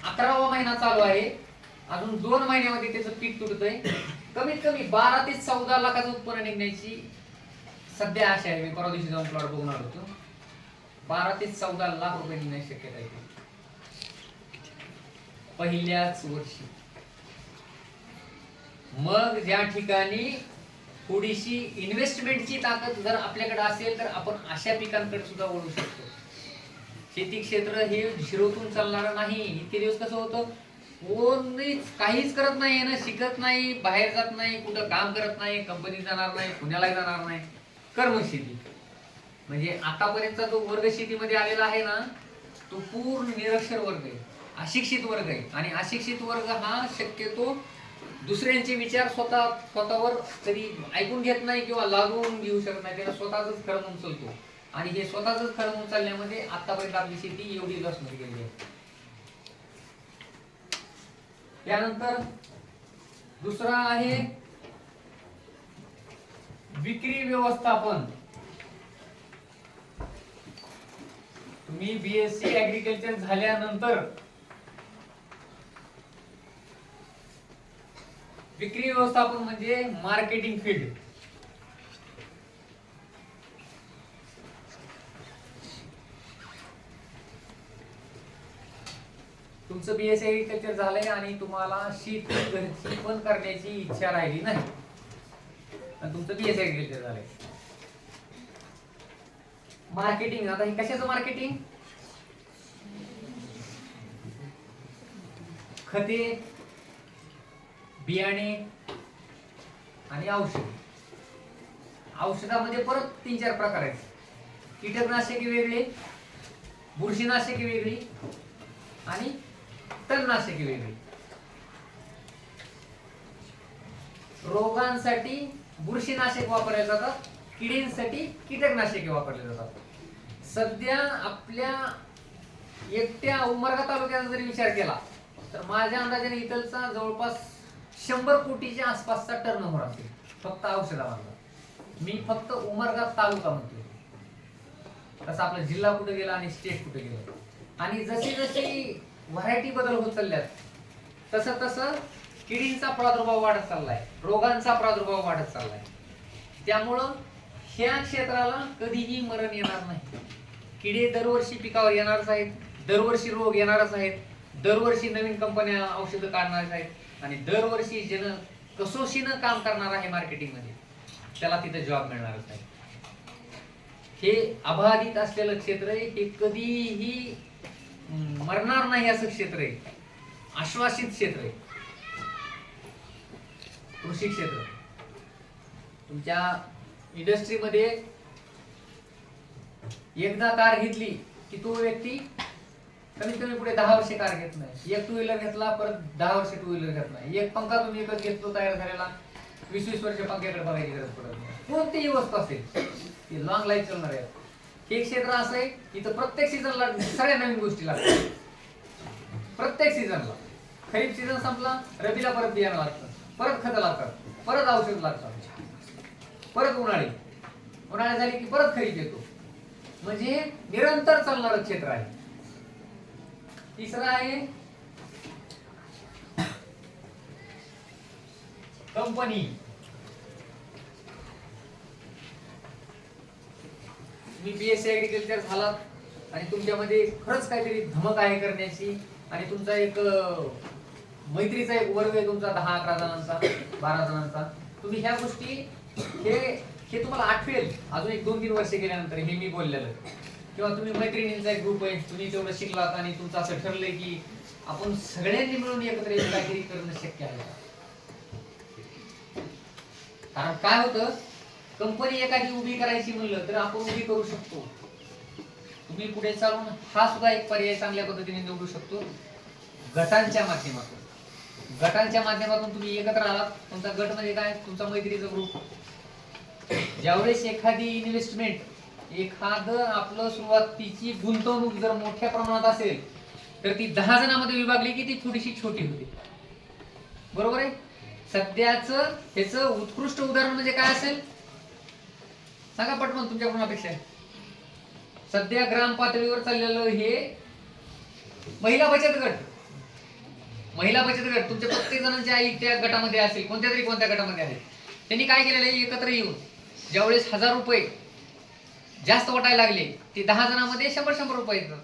11वा महिना चालू आहे, अजून 2 महिन्यामध्ये त्याचं पीक तुटतंय. कमीत कमी 12 ते 14 लाखाचं उत्पन्न निघण्याची सध्या आशा आहे. मी परवा दिवशी जाऊन प्लॉट बघून आलो होतो. 12 ते 14 लाख रुपये निघण्याची शक्यता आहे पहिल्याच वर्षी. मग ज्या ठिकाणी थोडीशी इन्व्हेस्टमेंटची ताकद जर आपल्याकडे असेल तर आपण अशा पिकांकडे सुद्धा वळू शकतो. शेती क्षेत्र हे झिरोतून चालणार नाही. इतके दिवस कसं होतं, कोणीच काहीच करत नाही ना, शिकत नाही, बाहेर जात नाही, कुठं काम करत नाही, कंपनीत जाणार नाही, पुण्याला जाणार नाही. कर्मशेती म्हणजे आतापर्यंतचा जो वर्ग शेतीमध्ये आलेला आहे ना, तो पूर्ण निरक्षर वर्ग आहे, अशिक्षित वर्ग आहे. आणि अशिक्षित वर्ग हा शक्यतो दुसऱ्यांचे विचार स्वतःवर कधी ऐकून घेत नाही किंवा लागून घेऊ शकत नाही. त्याला स्वतःच खरं म्हणून चालतो. आणि हे स्वतःच खरं म्हणून चालण्यामध्ये आतापर्यंत आपली शेती एवढी लसमध्ये गेली आहे. त्यानंतर दुसरा आहे विक्री व्यवस्थापन. तुम्ही बीएससी ऍग्रिकल्चर झाल्यानंतर विक्री व्यवस्थापन म्हणजे मार्केटिंग फील्ड. तुमचं बीएससी ऍग्रिकल्चर झालंय आणि तुम्हाला शेती घरची पण करण्याची इच्छा राहिली नाही आणि तुमचं बीएससी ऍग्रिकल्चर झालंय. मार्केटिंग, आता हे कशाचं मार्केटिंग? खते, बियाणे आणि औषधामध्ये परत 3-4 प्रकार आहेत. कीटकनाशके वेगळे, बुरशीनाशके वेगळी आणि तणनाशके वेगळी. रोगांसाठी बुरशीनाशक वापरले जातात, किडींसाठी कीटकनाशके वापरले जातात. सध्या आपल्या एकट्या उमरगा तालुक्याचा जरी विचार केला तर माझ्या अंदाजाने इथलचा जवळपास 100 कोटीच्या आसपासचा टर्नओव्हर असेल फक्त औषधामधला. मी फक्त उमरगा तालुका म्हणतोय. तसं आपला जिल्हा कुठे गेला आणि स्टेट कुठे गेलं. आणि जशी जशी व्हरायटी बदल होत चालल्यात तसं तसं किडींचा प्रादुर्भाव वाढत चाललाय, रोगांचा प्रादुर्भाव वाढत चाललाय. त्यामुळं ह्या क्षेत्राला कधीही मरण येणार नाही. किडे दरवर्षी पिकावर येणारच आहेत, दरवर्षी रोग येणारच आहेत, दरवर्षी नवीन कंपन्या औषधं काढणारच आहेत आणि दरवर्षी ज्यानं कसोशीनं काम करणार आहे मार्केटिंग मध्ये त्याला तिथे जॉब मिळणारच आहे. हे अबाधित असलेलं क्षेत्र आहे. हे कधीही मरणार नाही असं क्षेत्र आहे. आश्वासित क्षेत्र आहे कृषी क्षेत्र. तुमच्या इंडस्ट्रीमध्ये एकदा कार घेतली की तो व्यक्ती कमीत कमी पुढे 10 वर्षे कार घेत नाही. एक 2 व्हीलर घेतला परत 10 वर्षे 2 व्हीलर घेत नाही. एक पंखा तुम्ही एकच घेतलो तयार झालेला 20-20 वर्ष पंख्याकडे बघायची गरज पडत नाही. कोणतीही वस्तू असेल ती लॉंग लाईफ चालणार आहे. हे क्षेत्र असं आहे इथं प्रत्येक सीझनला सगळ्या नवीन गोष्टी लागतात. प्रत्येक सीझनला खरीप सीझन संपला रबीला परत बियाणं लागतं, परत खतं लागतात, परत औषध लागतात, परत उन्हाळी झाली की परत खरीप येतो. म्हणजे निरंतर चालणारं क्षेत्र आहे. तिसरं आहे कंपनी. तुम्ही बीएससी ऍग्रिकल्चर झालात आणि तुमच्यामध्ये खरंच काहीतरी धमक आहे करण्याची आणि तुमचा एक मैत्रीचा एक वर्ग आहे तुमचा 10-11 जणांचा 12 जणांचा. तुम्ही ह्या गोष्टी हे तुम्हाला आठवेल अजून 1-2-3 वर्ष गेल्यानंतर हे मी बोललेलं. किंवा तुम्ही मैत्रिणींचा एक ग्रुप आहे, तुम्ही तेवढं शिकलात आणि तुमचं असं ठरलंय की आपण सगळ्यांनी मिळून एकत्र येऊन काहीतरी करणं शक्य आहे. कारण काय होतं, कंपनी एखादी उभी करायची म्हणलं तर आपण उभी करू शकतो. तुम्ही पुढे चालून हा सुद्धा एक पर्याय चांगल्या पद्धतीने निवडू शकतो. गटांच्या माध्यमातून तुम्ही एकत्र आलात. तुमचा गट म्हणजे काय, तुमचा मैत्रीचा ग्रुप. ज्यावेळेस एखादी इन्व्हेस्टमेंट, एखादं आपलं सुरुवातीची गुंतवणूक जर मोठ्या प्रमाणात असेल तर ती 10 जणांमध्ये विभागली की ती थोडीशी छोटी होते. बरोबर आहे. सध्याच ह्याचं उत्कृष्ट उदाहरण म्हणजे काय असेल सांगा पटकन, तुमच्याकडून अपेक्षा आहे. सध्या ग्राम पातळीवर चाललेलं हे महिला बचत गट तुमच्या प्रत्येक जणांची आई त्या गटामध्ये असेल, कोणत्या गटामध्ये आहे. त्यांनी काय केलेलं आहे, एकत्र येऊन ज्यावेळेस 1000 रुपये जास्त वाटायला लागले ते 10 जणांमध्ये 100-100 रुपये येतात.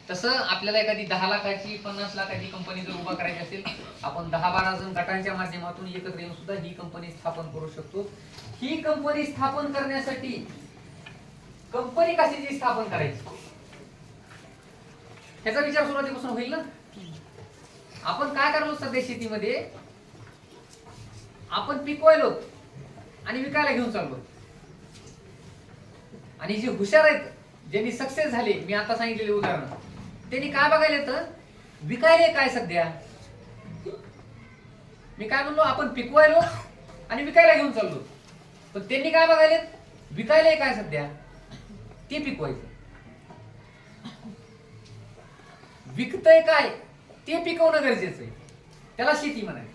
तसं आपल्याला एखादी 10 लाखाची 50 लाखाची कंपनी जर उभा करायची असेल, आपण 10-12 जण गटांच्या माध्यमातून एकत्र येऊन सुद्धा ही कंपनी स्थापन करू शकतो. ही कंपनी स्थापन करण्यासाठी कंपनी कशाची स्थापन करायची ह्याचा विचार सुरुवातीपासून होईल ना. आपण काय करलो सध्या शेतीमध्ये, आपण पिकवायलो आणि विकायला घेऊन चाललो. आणि जे हुशार आहेत, ज्यांनी सक्सेस झाले, मी आता सांगितलेले उदाहरण, त्यांनी काय बघायला तर विकायला काय सध्या. मी काय म्हणलो, आपण पिकवायलो आणि विकायला घेऊन चाललो. पण त्यांनी काय बघायला, विकायला काय सध्या ते पिकवायचं. विकतय काय ते पिकवणं गरजेचं आहे. त्याला शेती म्हणायचं.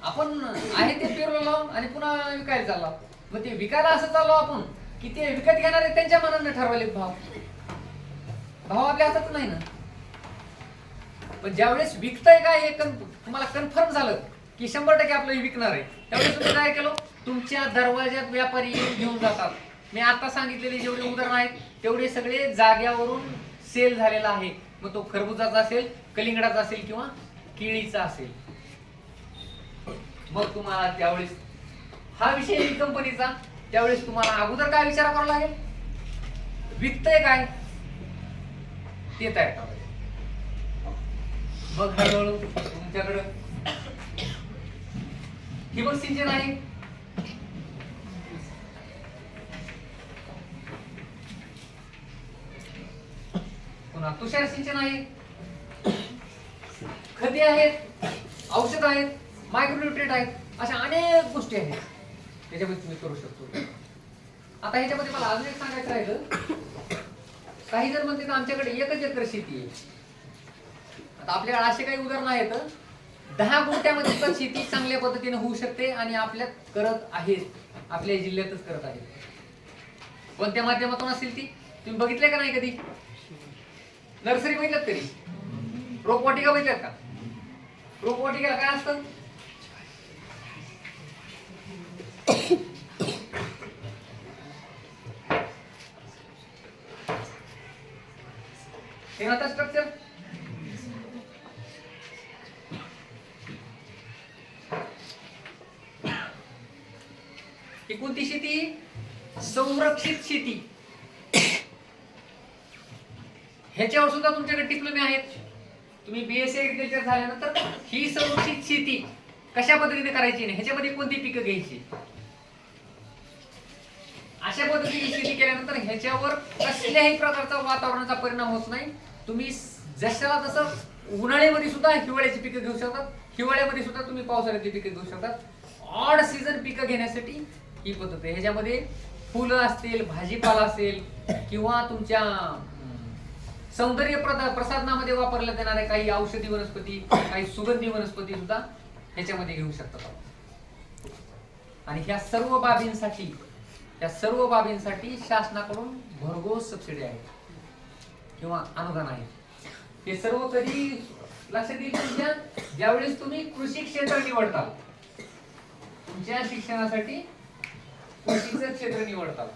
आपण आहे ते पेरलो आणि पुन्हा विकायला चाललो. मग ते विकायला असं चाललो आपण की ते विकत घेणारे त्यांच्या मनाने ठरवले भाव आपल्या हातात नाही ना. पण ज्यावेळेस विकतय काय हे तुम्हाला कन्फर्म झालं की 100% आपलं विकणार आहे, त्यावेळेस तुम्ही काय केलं, तुमच्या दरवाज्यात व्यापारी घेऊन जातात. मी आता सांगितलेले जेवढे उदाहरण आहेत तेवढे सगळे जाग्यावरून सेल झालेला आहे. मग तो खरबुजाचा असेल, कलिंगडाचा असेल किंवा केळीचा असेल. मग तुम्हाला त्यावेळेस हा विषय कंपनीचा, त्यावेळेस तुम्हाला अगोदर काय विचार करावा लागेल, विकतय काय ते तयार करावं. मग हळूहळू तुमच्याकडं ठिबक सिंचन आहे, पुन्हा तुषार सिंचन आहे, खते आहेत, औषध आहेत, मायक्रोन्यूट्रिएंट आहेत, अशा अनेक गोष्टी आहेत त्याच्यामध्ये तुम्ही करू शकतो. आता ह्याच्यामध्ये मला अजून एक सांगायचं राहिलं. काही जण म्हणतात आमच्याकडे एकच एकर शेती आहे. आता आपल्याकडे असे काही उदाहरण आहेत 10 गुंठ्यामध्ये सुद्धा शेती चांगल्या पद्धतीने होऊ शकते आणि आपल्यात करत आहेत, आपल्या जिल्ह्यातच करत आहेत. कोणत्या माध्यमातून असेल ती तुम्ही बघितले का नाही कधी? नर्सरी बघितलं तरी, रोपवाटिका बघितल्यात का? रोपवाटिका काय असतं? हे आता स्ट्रक्चर ही कोणती शेती? संरक्षित शेती. ह्याच्यावर सुद्धा तुमच्याकडे डिप्लोमे आहेत. तुम्ही बीएससी एग्रीकल्चर झाल्यानंतर ही संरक्षित शेती कशा पद्धतीने करायची नाही, ह्याच्यामध्ये कोणती पिकं घ्यायची, अशा पद्धतीने शेती केल्यानंतर ह्याच्यावर कसल्याही प्रकारचा वातावरणाचा परिणाम होत नाही. तुम्ही जशाला तसं उन्हाळ्यामध्ये सुद्धा हिवाळ्याची पिकं घेऊ शकतात, हिवाळ्यामध्ये सुद्धा तुम्ही पावसाळ्याची पिकं घेऊ शकतात. ऑड सीझन पिकं घेण्यासाठी ही पद्धत आहे. ह्याच्यामध्ये फुलं असतील, भाजीपाला असेल किंवा तुमच्या सौंदर्य प्रसाधनामध्ये वापरल्या जाणाऱ्या काही औषधी वनस्पती, काही सुगंधी वनस्पती सुद्धा ह्याच्यामध्ये घेऊ शकतात. आणि ह्या सर्व बाबींसाठी शासनाकडून भरघोस सबसिडी आहे किंवा अनुदान आहे. हे सर्व कधी लक्षात येईल तुमच्या? ज्यावेळेस तुम्ही कृषी क्षेत्र निवडता, तुमच्या शिक्षणासाठी कृषीचं क्षेत्र निवडता.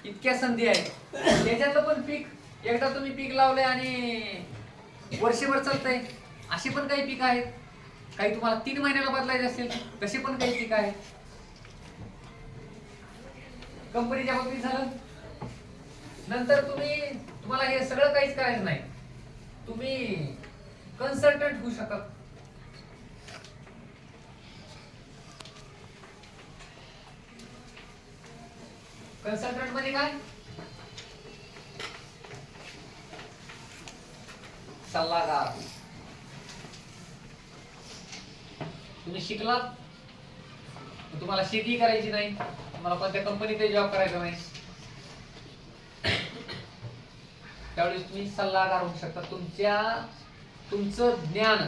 इतक्या संधी आहेत. त्याच्यातलं पण पीक एकदा तुम्ही पीक लावलंय आणि वर्षभर चालतंय, अशी पण काही पीक आहेत. काही तुम्हाला 3 महिन्याला बदलायचे असेल तसे पण काही पीक आहेत. कंपनीच्या बाबतीत झालं. नंतर तुम्हाला हे सगळं काहीच करायचं नाही, तुम्ही कन्सल्टंट होऊ शकता. कन्सल्टंट म्हणजे काय? सल्लागार. तुम्ही शिकलात, तुम्हाला शेती करायची नाही, तुम्हाला कोणत्या कंपनीत जॉब करायचा नाही, त्यावेळेस तुम्ही सल्लागार होऊ शकता. तुमचं ज्ञान,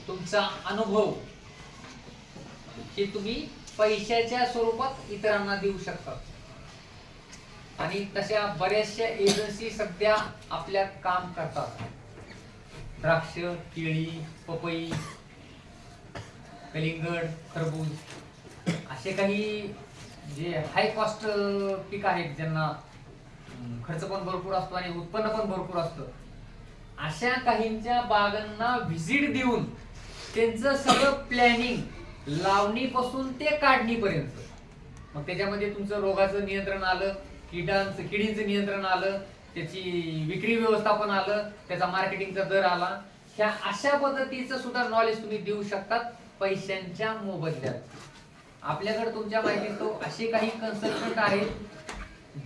तुमचा अनुभव हे तुम्ही पैशाच्या स्वरूपात इतरांना देऊ शकता. आणि तशा बऱ्याचशा एजन्सी सध्या आपल्या काम करतात. द्राक्ष, केळी, पपई, कलिंगड, खरबूज असे काही जे हाय कॉस्ट पीक आहेत, ज्यांना खर्च पण भरपूर असतो आणि उत्पन्न पण भरपूर असतं, अशा काहींच्या बागांना व्हिजिट देऊन त्यांचं सगळं प्लॅनिंग लावणीपासून ते काढणीपर्यंत, मग त्याच्यामध्ये तुमचं रोगाचं नियंत्रण आलं, किडींचं नियंत्रण आलं, त्याची विक्री व्यवस्थापन आलं, त्याचा मार्केटिंगचा दर आला, ह्या अशा पद्धतीचं सुद्धा नॉलेज तुम्ही देऊ शकतात पैशांच्या मोबदल्यात. आपल्याकडे तुमच्या माहितीत असे काही कन्सल्टंट आहेत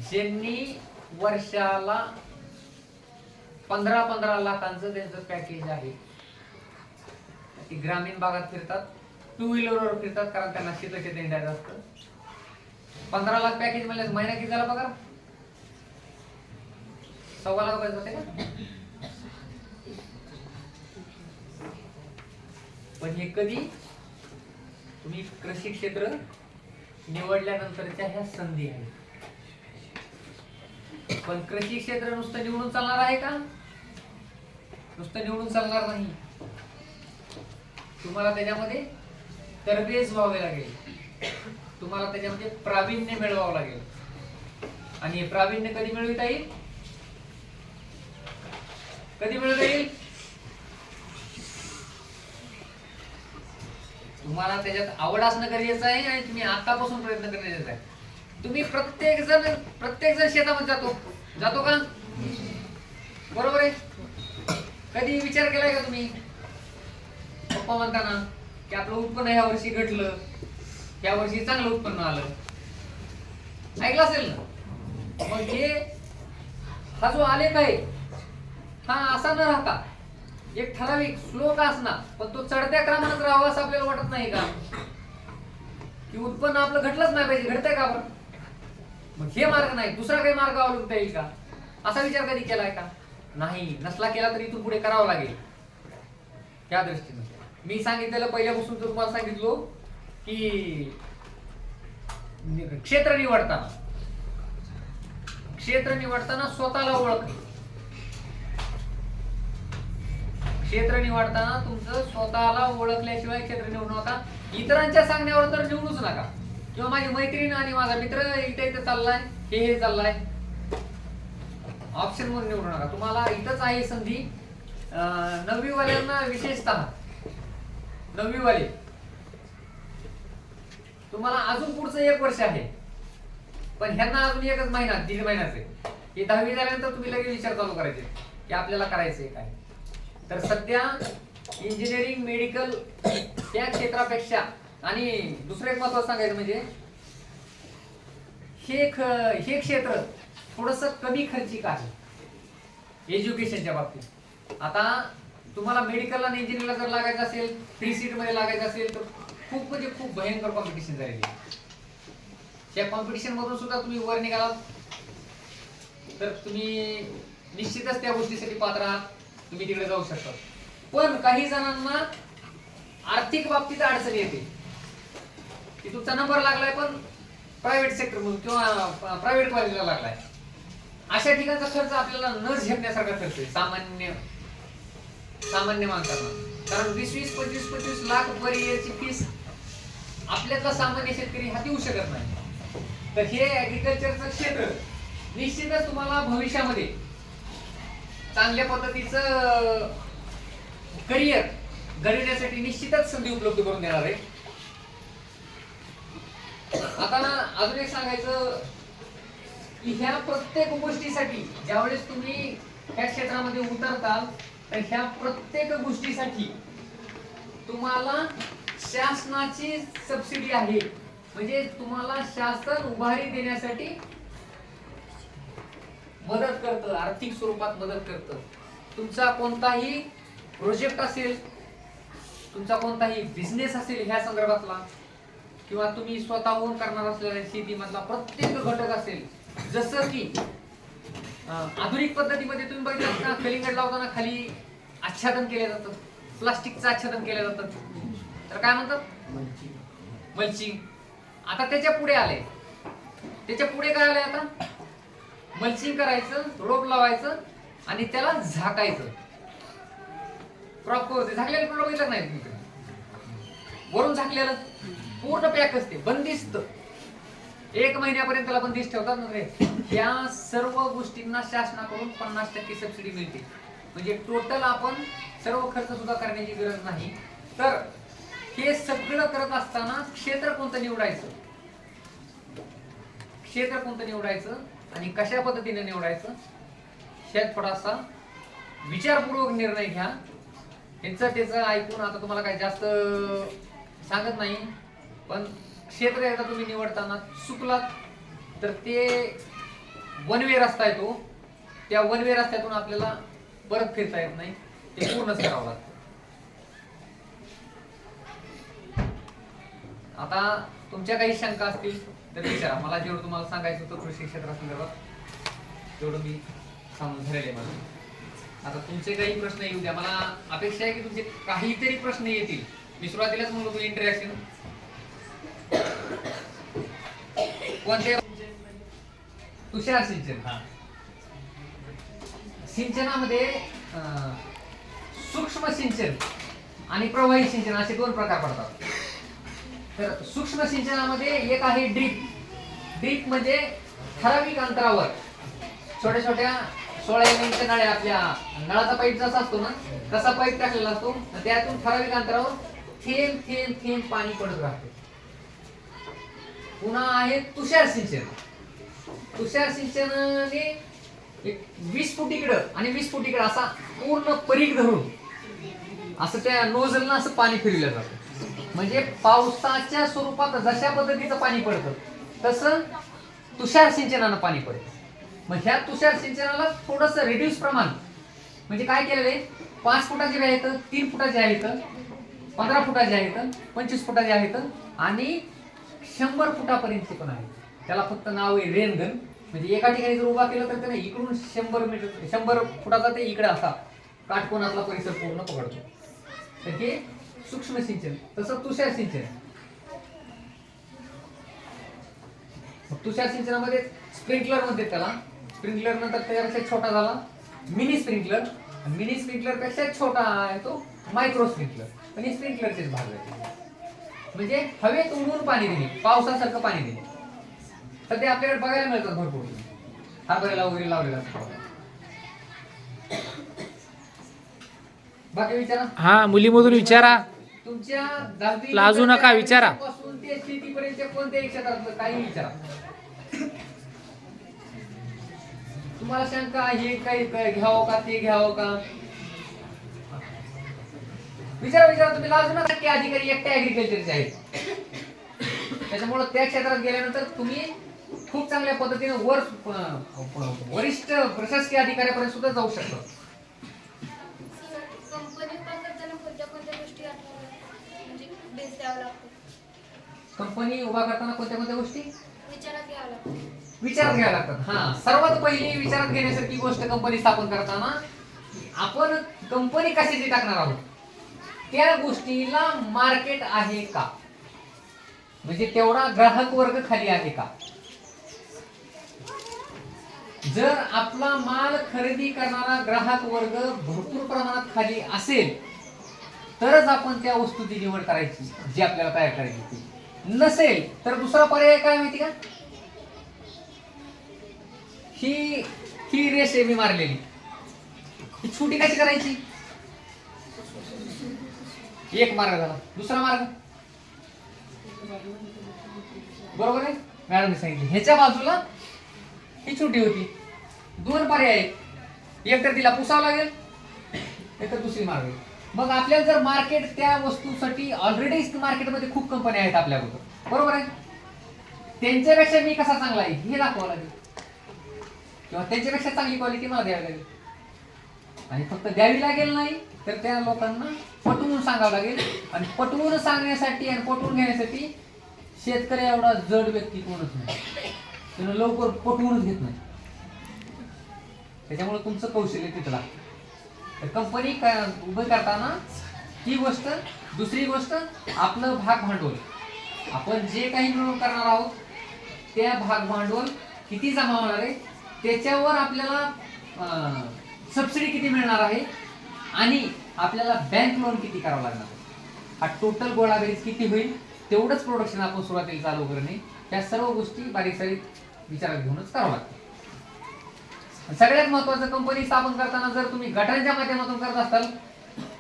ज्यांनी वर्षाला 15-15 लाखांचं त्यांचं पॅकेज आहे. ती ग्रामीण भागात फिरतात, 2 व्हीलरवर फिरतात, कारण त्यांना शेत हिंडायचं असतं. 15 लाख पॅकेज म्हणजे महिना किती झाला पगार? 1.25 लाख रुपये होते का? पण हे कधी? तुम्ही कृषी क्षेत्र निवडल्यानंतरच्या ह्या संधी आहेत. पण कृषी क्षेत्र नुसतं निवडून चालणार आहे का? नुसतं निवडून चालणार नाही. तुम्हाला त्याच्यामध्ये तरबेज व्हावे लागेल, तुम्हाला त्याच्यामध्ये प्रावीण्य मिळवावं लागेल. आणि हे प्रावीण्य कधी मिळविता येईल? कधी मिळवता येईल? तुम्हाला त्याच्यात आवड असणं गरजेचं आहे आणि तुम्ही आतापासून प्रयत्न करणं गरजेचं आहे. तुम्ही प्रत्येक जण शेतामध्ये जातो का? बरोबर आहे. कधी विचार केलाय का तुम्ही? पप्पा म्हणताना की आपलं उत्पन्न ह्या वर्षी घटलं, ह्या वर्षी चांगलं उत्पन्न आलं, ऐकलं असेल ना? मग हे हा जो आलेख आहे हा असा न राहता एक ठराविक श्लोक असणार, पण तो चढत्या क्रमानं राहावा असं आपल्याला वाटत नाही का? की उत्पन्न आपलं घटलंच नाही पाहिजे, घडतंय का बरं? मग हे मार्ग नाही, दुसरा काही मार्ग अवलंबता येईल का? असा विचार कधी केलाय का? नाही. नसला केला तर इथून पुढे करावं लागेल. त्या दृष्टीने मी सांगितलेलं पहिल्यापासून तर तुम्हाला सांगितलो की क्षेत्र निवडताना स्वतःला ओळख. क्षेत्र निवडताना तुमचं स्वतःला ओळखल्याशिवाय क्षेत्र निवडू नका. इतरांच्या सांगण्यावर तर निवडूच नका. किंवा माझी मैत्रीण आणि माझा मित्र इथे चाललाय, हे चाललाय, ऑप्शन म्हणून निवडू नका. तुम्हाला इथंच आहे संधी. 9वी वाल्यांना विशेषतः 9वी वाले तुम्हाला अजून पुढचं 1 वर्ष आहे, पण ह्यांना अजून 1च महिना, 1.5 महिन्याचे. हे 10वी झाल्यानंतर तुम्ही लगेच विचार चालू करायचे की आपल्याला करायचंय काय. तर सध्या इंजिनिअरिंग, मेडिकल त्या क्षेत्रापेक्षा, आणि दुसरं एक महत्त्वाचं सांगायचं म्हणजे हे क्षेत्र थोडंसं कमी खर्चिक आहे एज्युकेशनच्या बाबतीत. आता तुम्हाला मेडिकल आणि इंजिनिअरिंगला जर लागायचं असेल, फ्री सीट मध्ये लागायचं असेल तर खूप म्हणजे खूप भयंकर कॉम्पिटिशन झालेली आहे. त्या कॉम्पिटिशन मधून सुद्धा तुम्ही वर निघालात तर तुम्ही निश्चितच त्या गोष्टीसाठी पात्र आहात, तुम्ही तिकडे जाऊ शकता. पण काही जणांना आर्थिक बाबतीत अडचण येते की तुमचा नंबर लागलाय पण प्रायव्हेट सेक्टर मधून किंवा प्रायव्हेट कॉलेजला लागलाय. अशा ठिकाणचा खर्च आपल्याला न झेपण्यासारखा खर्च आहे सामान्य माणसांना. कारण 20-25 लाख पर इयरची फीस आपल्यातला सामान्य शेतकरी हा देऊ शकत नाही. तर हे ऍग्रिकल्चरचं क्षेत्र निश्चितच तुम्हाला भविष्यामध्ये चांगल्या पद्धतीचं करिअर घडविण्यासाठी निश्चितच संधी उपलब्ध करून देणार आहे. आता अजून एक सांगायचं की ह्या प्रत्येक गोष्टीसाठी ज्यावेळेस तुम्ही ह्या क्षेत्रामध्ये उतरताल तर ह्या प्रत्येक गोष्टीसाठी तुम्हाला शासनाची सबसिडी आहे. म्हणजे तुम्हाला शासन उभारी देण्यासाठी मदत करतं, आर्थिक स्वरूपात मदत करतं. तुमचा कोणताही प्रोजेक्ट असेल, तुमचा कोणताही बिझनेस असेल ह्या संदर्भातला, किंवा तुम्ही स्वतःहून करणार असलेल्या शेतीमधला प्रत्येक घटक असेल, जसं की आधुनिक पद्धतीमध्ये तुम्ही बघितलं ना, कलिंगड लावताना खाली आच्छादन केले जातं, प्लास्टिकचं आच्छादन केलं जातं, तर काय म्हणतात? मल्चिंग. आता त्याच्या पुढे आले, काय आलंय आता? मल्चिंग करायचं, रोप लावायचं आणि त्याला झाकायचं. प्रॉपर झाकलेलं प्लॉट बघितलं नाही तुम्ही? वरून झाकलेलं पूर्ण पॅक असते, बंदिस्त. 1 महिन्यापर्यंत त्याला बंदिस्त ठेवतात ना रे. या सर्व गोष्टींना शासनाकडून 50% सबसिडी मिळते. म्हणजे टोटल आपण सर्व खर्च सुद्धा करण्याची गरज नाही. तर हे सगळं करत असताना क्षेत्र कोणतं निवडायचं आणि कशा पद्धतीने निवडायचं ह्यात थोडासा विचारपूर्वक निर्णय घ्या. त्याचं ऐकून आता तुम्हाला काही जास्त सांगत नाही, पण क्षेत्र एकदा तुम्ही निवडताना चुकलात तर ते वन वे रस्ता आहे तो. त्या वन वे रस्त्यातून आपल्याला परत फिरता येत नाही, ते पूर्णच करावं लागतं. आता तुमच्या काही शंका असतील तर विचारा. मला जेवढं तुम्हाला सांगायचं होतं कृषी क्षेत्रासंदर्भात तेवढं मी सांगून झालेलं आहे मला. आता तुमचे काही प्रश्न येऊ द्या. मला अपेक्षा आहे की तुमचे काहीतरी प्रश्न येतील. मी सुरुवातीलाच म्हणलो इंटरॅक्शन कोणते? तुषार सिंचन. सिंचनामध्ये सूक्ष्म सिंचन आणि प्रवाही सिंचन असे 2 प्रकार पडतात. तर सूक्ष्म सिंचनामध्ये एक आहे ड्रीप म्हणजे ठराविक अंतरावर छोट्या छोट्या 16 mm नळ्या, आपल्या नळाचा पाईप जसा असतो ना तसा पाईप टाकलेला असतो, त्यातून ठराविक अंतरावर थेंब थेंब थेंब पाणी पडत राहते. पुन्हा आहे तुषार सिंचनाने 20 फूट इकडं आणि 20 फूट इकडं असा पूर्ण परीघ धरून असं त्या नोझलनं असं पाणी फिरवलं जातं. म्हणजे पावसाच्या स्वरूपात जशा पद्धतीचं पाणी पडतं तसं तुषार सिंचनानं पाणी पडतं. मग ह्या तुषार सिंचनाला थोडंसं रिड्यूस प्रमाण, म्हणजे काय केलेलं आहे, 5 फुटाचे आहेत, 3 फुटाचे आहेत, 15 फुटाचे आहेत, 25 फुटाचे आहेत आणि 100 फुटापर्यंतचे पण आहेत. त्याला फक्त नाव आहे रेनगन. म्हणजे एका ठिकाणी जर उभा केलं तर त्याने इकडून 100 फुटाचा ते इकडे असा काटकोनातला परिसर पूर्ण पकडतो. तर हे सूक्ष्म सिंचन. तसं तुषार सिंचन. तुषार सिंचनामध्ये स्प्रिंकलर म्हणते त्याला. स्प्रिंकलर नंतर त्याच्यापेक्षा छोटा झाला मिनी स्प्रिंकलर. मिनी स्प्रिंकलर पेक्षा छोटा आहे तो मायक्रो स्प्रिंकलर. पण हे स्प्रिंकलरचेच भाग आहेत. म्हणजे हवेत उडून पाणी देणे, पावसासारखं पाणी देणे. सध्या आपल्याकडे बघायला मिळतात भरपूर. हरभऱ्याला वगैरे लावलेला असतो. बाकी विचारा. हा, मुलीमधून विचारा. तुमच्या 10वी लाजू नका, विचारा. पासून ते शेतीपर्यंत कोणत्याही क्षेत्रातलं काही विचारा. तुम्हाला शंका हे काही घ्यावं का ते घ्यावं का विचारा. तुम्ही लाजू नका. की अधिकारी एकटे ऍग्रिकल्चरचे आहेत, त्याच्यामुळे त्या क्षेत्रात गेल्यानंतर तुम्ही खूप चांगल्या पद्धतीने वरिष्ठ प्रशासकीय अधिकाऱ्यापर्यंत सुद्धा जाऊ शकता. कंपनी उभा करताना कोणत्या कोणत्या गोष्टी विचारात घ्याव्या लागतात. हा, सर्वात पहिली विचारात घेण्यासारखी गोष्ट कंपनी स्थापन करताना आपण कंपनी कशाची टाकणार आहोत, त्या गोष्टीला मार्केट आहे का, म्हणजे तेवढा ग्राहक वर्ग खाली आहे का. जर आपला माल खरेदी करणारा ग्राहक वर्ग भरपूर प्रमाणात खाली असेल तरच आपण त्या वस्तूची निवड करायची जी आपल्याला तयार करायची ती. नसेल तर दुसरा पर्याय काय माहिती का, ही रेष आहे मी मारलेली, ही छोटी कशी करायची. एक मार्ग झाला. दुसरा मार्ग बरोबर आहे, मॅडमने सांगितलं. ह्याच्या बाजूला ही छोटी होती. 2 पर्याय आहेत. एक तर तिला पुसावं लागेल, एक तर दुसरी मार्ग. मग आपल्याला जर मार्केट त्या वस्तूसाठी ऑलरेडी मार्केटमध्ये खूप कंपन्या आहेत आपल्याबरोबर, बरोबर आहे, त्यांच्यापेक्षा मी कसा चांगला आहे हे दाखवावं लागेल, किंवा त्यांच्यापेक्षा चांगली क्वालिटी मला द्यावी लागेल. आणि फक्त द्यावी लागेल नाही तर त्या लोकांना पटवून सांगावं लागेल. आणि पटवून सांगण्यासाठी आणि पटवून घेण्यासाठी शेतकरी एवढा जड व्यक्ती कोणच नाही, त्यानं लवकर पटवूनच घेत नाही. त्याच्यामुळे तुमचं कौशल्य तिथं लागतं. तर कंपनी उभं करताना ही गोष्ट. दुसरी गोष्ट आपलं भाग भांडवल. आपण जे काही मिळवून करणार आहोत त्या भाग भांडवल किती जमा होणार आहे, त्याच्यावर आपल्याला सबसिडी किती मिळणार आहे आणि आपल्याला बँक लोन किती करावं लागणार आहे, हा टोटल गोळा बेरीज किती होईल, तेवढंच प्रोडक्शन आपण सुरुवातीला चालू करणे. या सर्व गोष्टी बारीक सारीक विचारात घेऊनच करावं लागतं. सगळ्यात महत्वाचं, कंपनी स्थापन करताना जर तुम्ही गटांच्या माध्यमातून करत असाल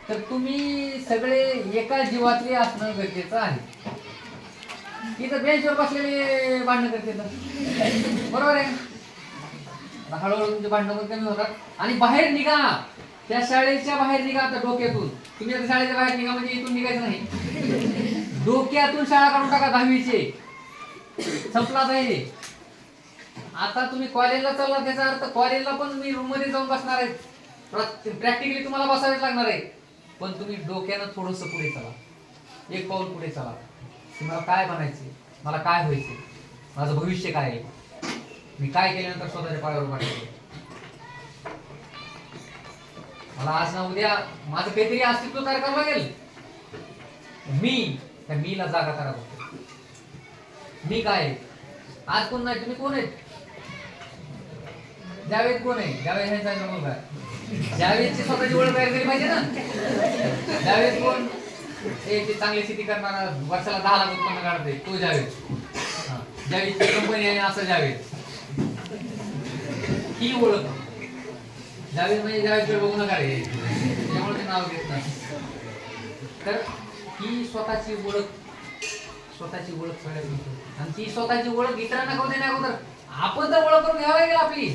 तर तुम्ही सगळे एका जीवातले असणं गरजेचं आहे. इथं बेंचवर बसलेले भांडणं करतात, बरोबर आहे. हळूहळू तुमचे भांडणं पण कमी होतात. आणि बाहेर निघा, त्या शाळेच्या बाहेर निघा. आता डोक्यातून तुम्ही आता शाळेच्या बाहेर निघा म्हणजे इथून निघायचं नाही, डोक्यातून शाळा काढून टाका. 10वीचे संपला आहे. आता तुम्ही कॉलेजला चालला, त्याचा अर्थ कॉलेजला पण मी रूम मध्ये जाऊन बसणार आहे. प्रॅक्टिकली तुम्हाला बसावेच लागणार आहे. पण तुम्ही डोक्यानं थोडंसं पुढे चला, एक पाऊल पुढे चला. मला काय बनायचे, मला काय व्हायचे, माझं भविष्य काय आहे, मी काय केल्यानंतर स्वतःच्या पायावर उभा राहायचे, मला आज ना उद्या माझं काहीतरी अस्तित्व तयार करावं लागेल. मी त्या मीला जागा करावं. मी काय आज कोण नाही, तुम्ही कोण आहेत. जावेद कोण आहे, जावेद ह्यांचा मुलगा. जावेदची स्वतःची ओळख तयार केली पाहिजे ना. जावेद कोण, ते चांगली शेती करणारा, वर्षाला 10 लाख उत्पन्न काढते, तो जावेद. जावेदची कंपनी आहे असं जावेद, ही ओळख. जावेद म्हणजे जावेदकडे बघू नका रे, त्यामुळे ते नाव घेत नाही. तर ही स्वतःची ओळख सगळ्यात. आणि ती स्वतःची ओळख इतरांना करून देण्या अगोदर आपण तर ओळख करून घ्यावी लागेल आपली.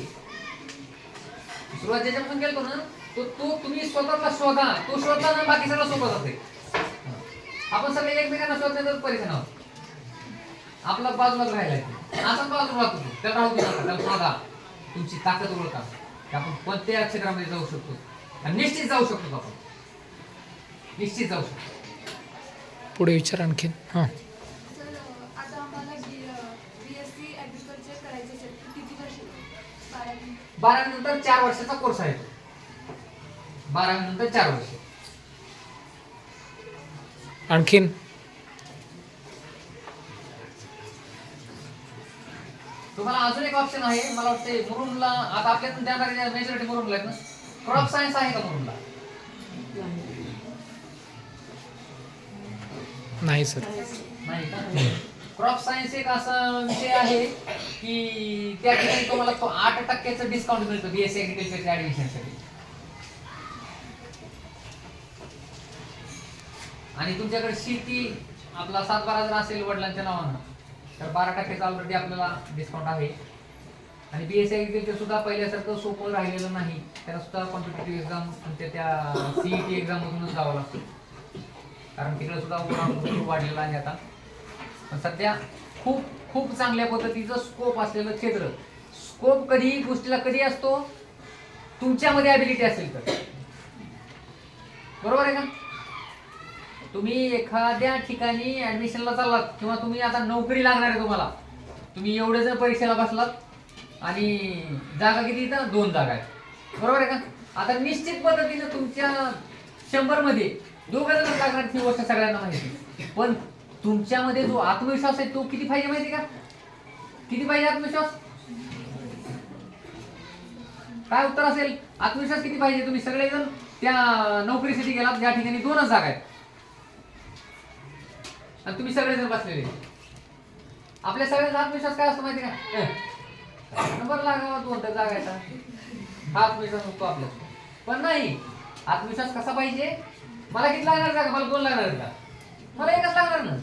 सुरुवात ज्याच्यापासून केलतो ना, तो तुम्ही स्वतःला शोधा. तो शोधला ना, बाकी सगळं सोपं जाते. आपण सगळे एकमेकांना शोधण्याचं परेशान आहोत. आपला बाजूलाच राहिला असं बाजूला राहतो तो. त्याला राहू दे नका, त्याला शोधा. तुमची ताकद ओळखा की आपण कोणत्या क्षेत्रामध्ये जाऊ शकतो आणि निश्चित जाऊ शकतो आपण. निश्चित जाऊ शकतो. पुढे विचार आणखीन. हां. सर आता आम्हाला BSc ॲग्रिकल्चर करायचं असेल तर किती वर्ष 12 12 नंतर 4 वर्षाचा कोर्स आहे तो. 12 नंतर 4 वर्ष. आणखीन तुम्हाला अजून एक ऑप्शन आहे. मला वाटतं मुरुमला आता आपल्यातून जाणारे मेजॉरिटी मुरुमला आहेत ना. क्रॉप सायन्स आहे का मुरुमला? नाही सर. नाही का? क्रॉप सायन्स एक असा विषय आहे की त्या ठिकाणी तुम्हाला तो 8% डिस्काउंट मिळतो BSc ॲग्रिकल्चरच्या ऍडमिशनसाठी. आणि तुमच्याकडे शेती आपला 7-12 जर असेल वडिलांच्या नावानं तर 12% ऑलरेडी आपल्याला डिस्काउंट आहे. आणि BSc ॲग्रिकल्चर सुद्धा पहिल्यासारखं सोपं राहिलेलं नाही. त्याला सुद्धा कॉम्पिटेटिव्ह एक्झाम त्या CET एक्झाम मधूनच जावं लागतं. कारण तिकडे सुद्धा खूप वाढलेला आहे आता. पण सध्या खूप खूप चांगल्या पद्धतीचं स्कोप असलेलं क्षेत्र. स्कोप कधी गोष्टीला कधी असतो? तुमच्यामध्ये ॲबिलिटी असेल तर. बरोबर आहे का? तुम्ही एखाद्या ठिकाणी ऍडमिशनला चाललात किंवा तुम्ही आता नोकरी लागणार आहे तुम्हाला. तुम्ही एवढे जर परीक्षेला बसलात आणि जागा किती इथं 2 जागा आहेत. बरोबर आहे का? आता निश्चित पद्धतीनं तुमच्या 100 मध्ये 2 जण लागणार ही गोष्ट सगळ्यांना माहिती. पण तुमच्यामध्ये जो आत्मविश्वास आहे तो किती पाहिजे माहिती का? किती पाहिजे आत्मविश्वास? काय उत्तर असेल? आत्मविश्वास किती पाहिजे? तुम्ही सगळेजण त्या नोकरीसाठी गेलात ज्या ठिकाणी 2च जागा आहेत आणि तुम्ही सगळेजण बसलेले. आपल्या सगळ्यांचा आत्मविश्वास काय असतो माहिती का? नंबर लागावा 2 तर जागा आहेत. हा आत्मविश्वास असतो आपला. पण नाही, आत्मविश्वास कसा पाहिजे? मला किती लागणार जागा? मला 2 लागणार का? मला 1च लागणार ना.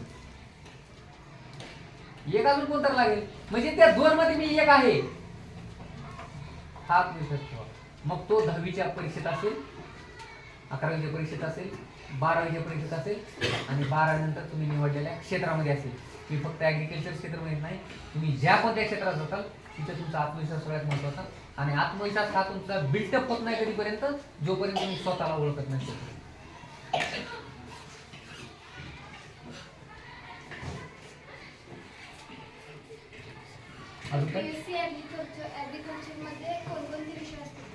1 अजून कोणतर लागेल म्हणजे त्या 2 मध्ये मी 1 आहे. हा आत्मविश्वास ठेवा. मग तो 10वीच्या परीक्षेत असेल, 11वीच्या परीक्षेत असेल, 12वीच्या परीक्षेत असेल आणि 12 नंतर तुम्ही निवडलेल्या क्षेत्रामध्ये असेल. तुम्ही फक्त ॲग्रिकल्चर क्षेत्रामध्ये नाही, तुम्ही ज्या कोणत्या क्षेत्रात जाताल तिथे तुमचा आत्मविश्वास सगळ्यात महत्त्वाचा. आणि आत्मविश्वास हा तुमचा बिल्टअप होत नाही कधीपर्यंत जोपर्यंत तुम्ही स्वतःला ओळखत नाही. BSc ॲग्रिकल्चर मध्ये कोणकोणते विषय असतात?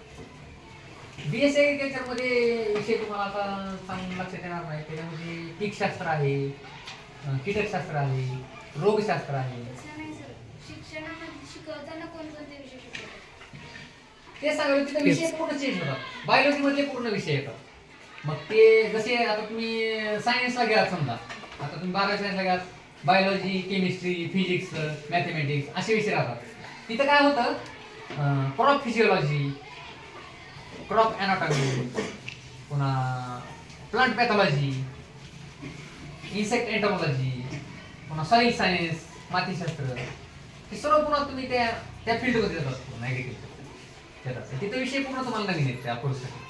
BSc ॲग्रिकल्चर मध्ये विषय तुम्हाला आता सांगून लक्षात येणार नाही. त्याच्यामध्ये पीकशास्त्र आहे, कीटकशास्त्र आहे, रोगशास्त्र आहे. तसं नाही सर, शिक्षणामध्ये शिकवताना कोणकोणते विषय शिकवतात? ते सांगावे तिथे विषय पूर्ण चेंज होतात. बायोलॉजी मधले पूर्ण विषय येतात. मग ते जसे आता तुम्ही सायन्सला घ्या समजा, आता तुम्ही 12 सायन्सला घ्या, बायोलॉजी, केमिस्ट्री, फिजिक्स, मॅथमॅटिक्स असे विषय राहतात. तिथं काय होतं? क्रॉप फिजिओलॉजी, क्रॉप ॲनाटॉमी, पुन्हा प्लांट पॅथॉलॉजी, इन्सेक्ट एंटॉमॉलॉजी, पुन्हा सॉईल सायन्स, मातीशास्त्र, हे सर्व पुन्हा तुम्ही त्या फील्डमध्ये जातात. पूर्ण ॲग्रिकल्चर तिथे विषय पूर्ण तुम्हाला नवीन आहेत त्या कोर्ससाठी.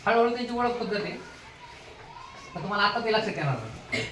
हळूहळू त्यांची ओळख पद्धत आहे. तर तुम्हाला आता ते लक्षात येणार नाही.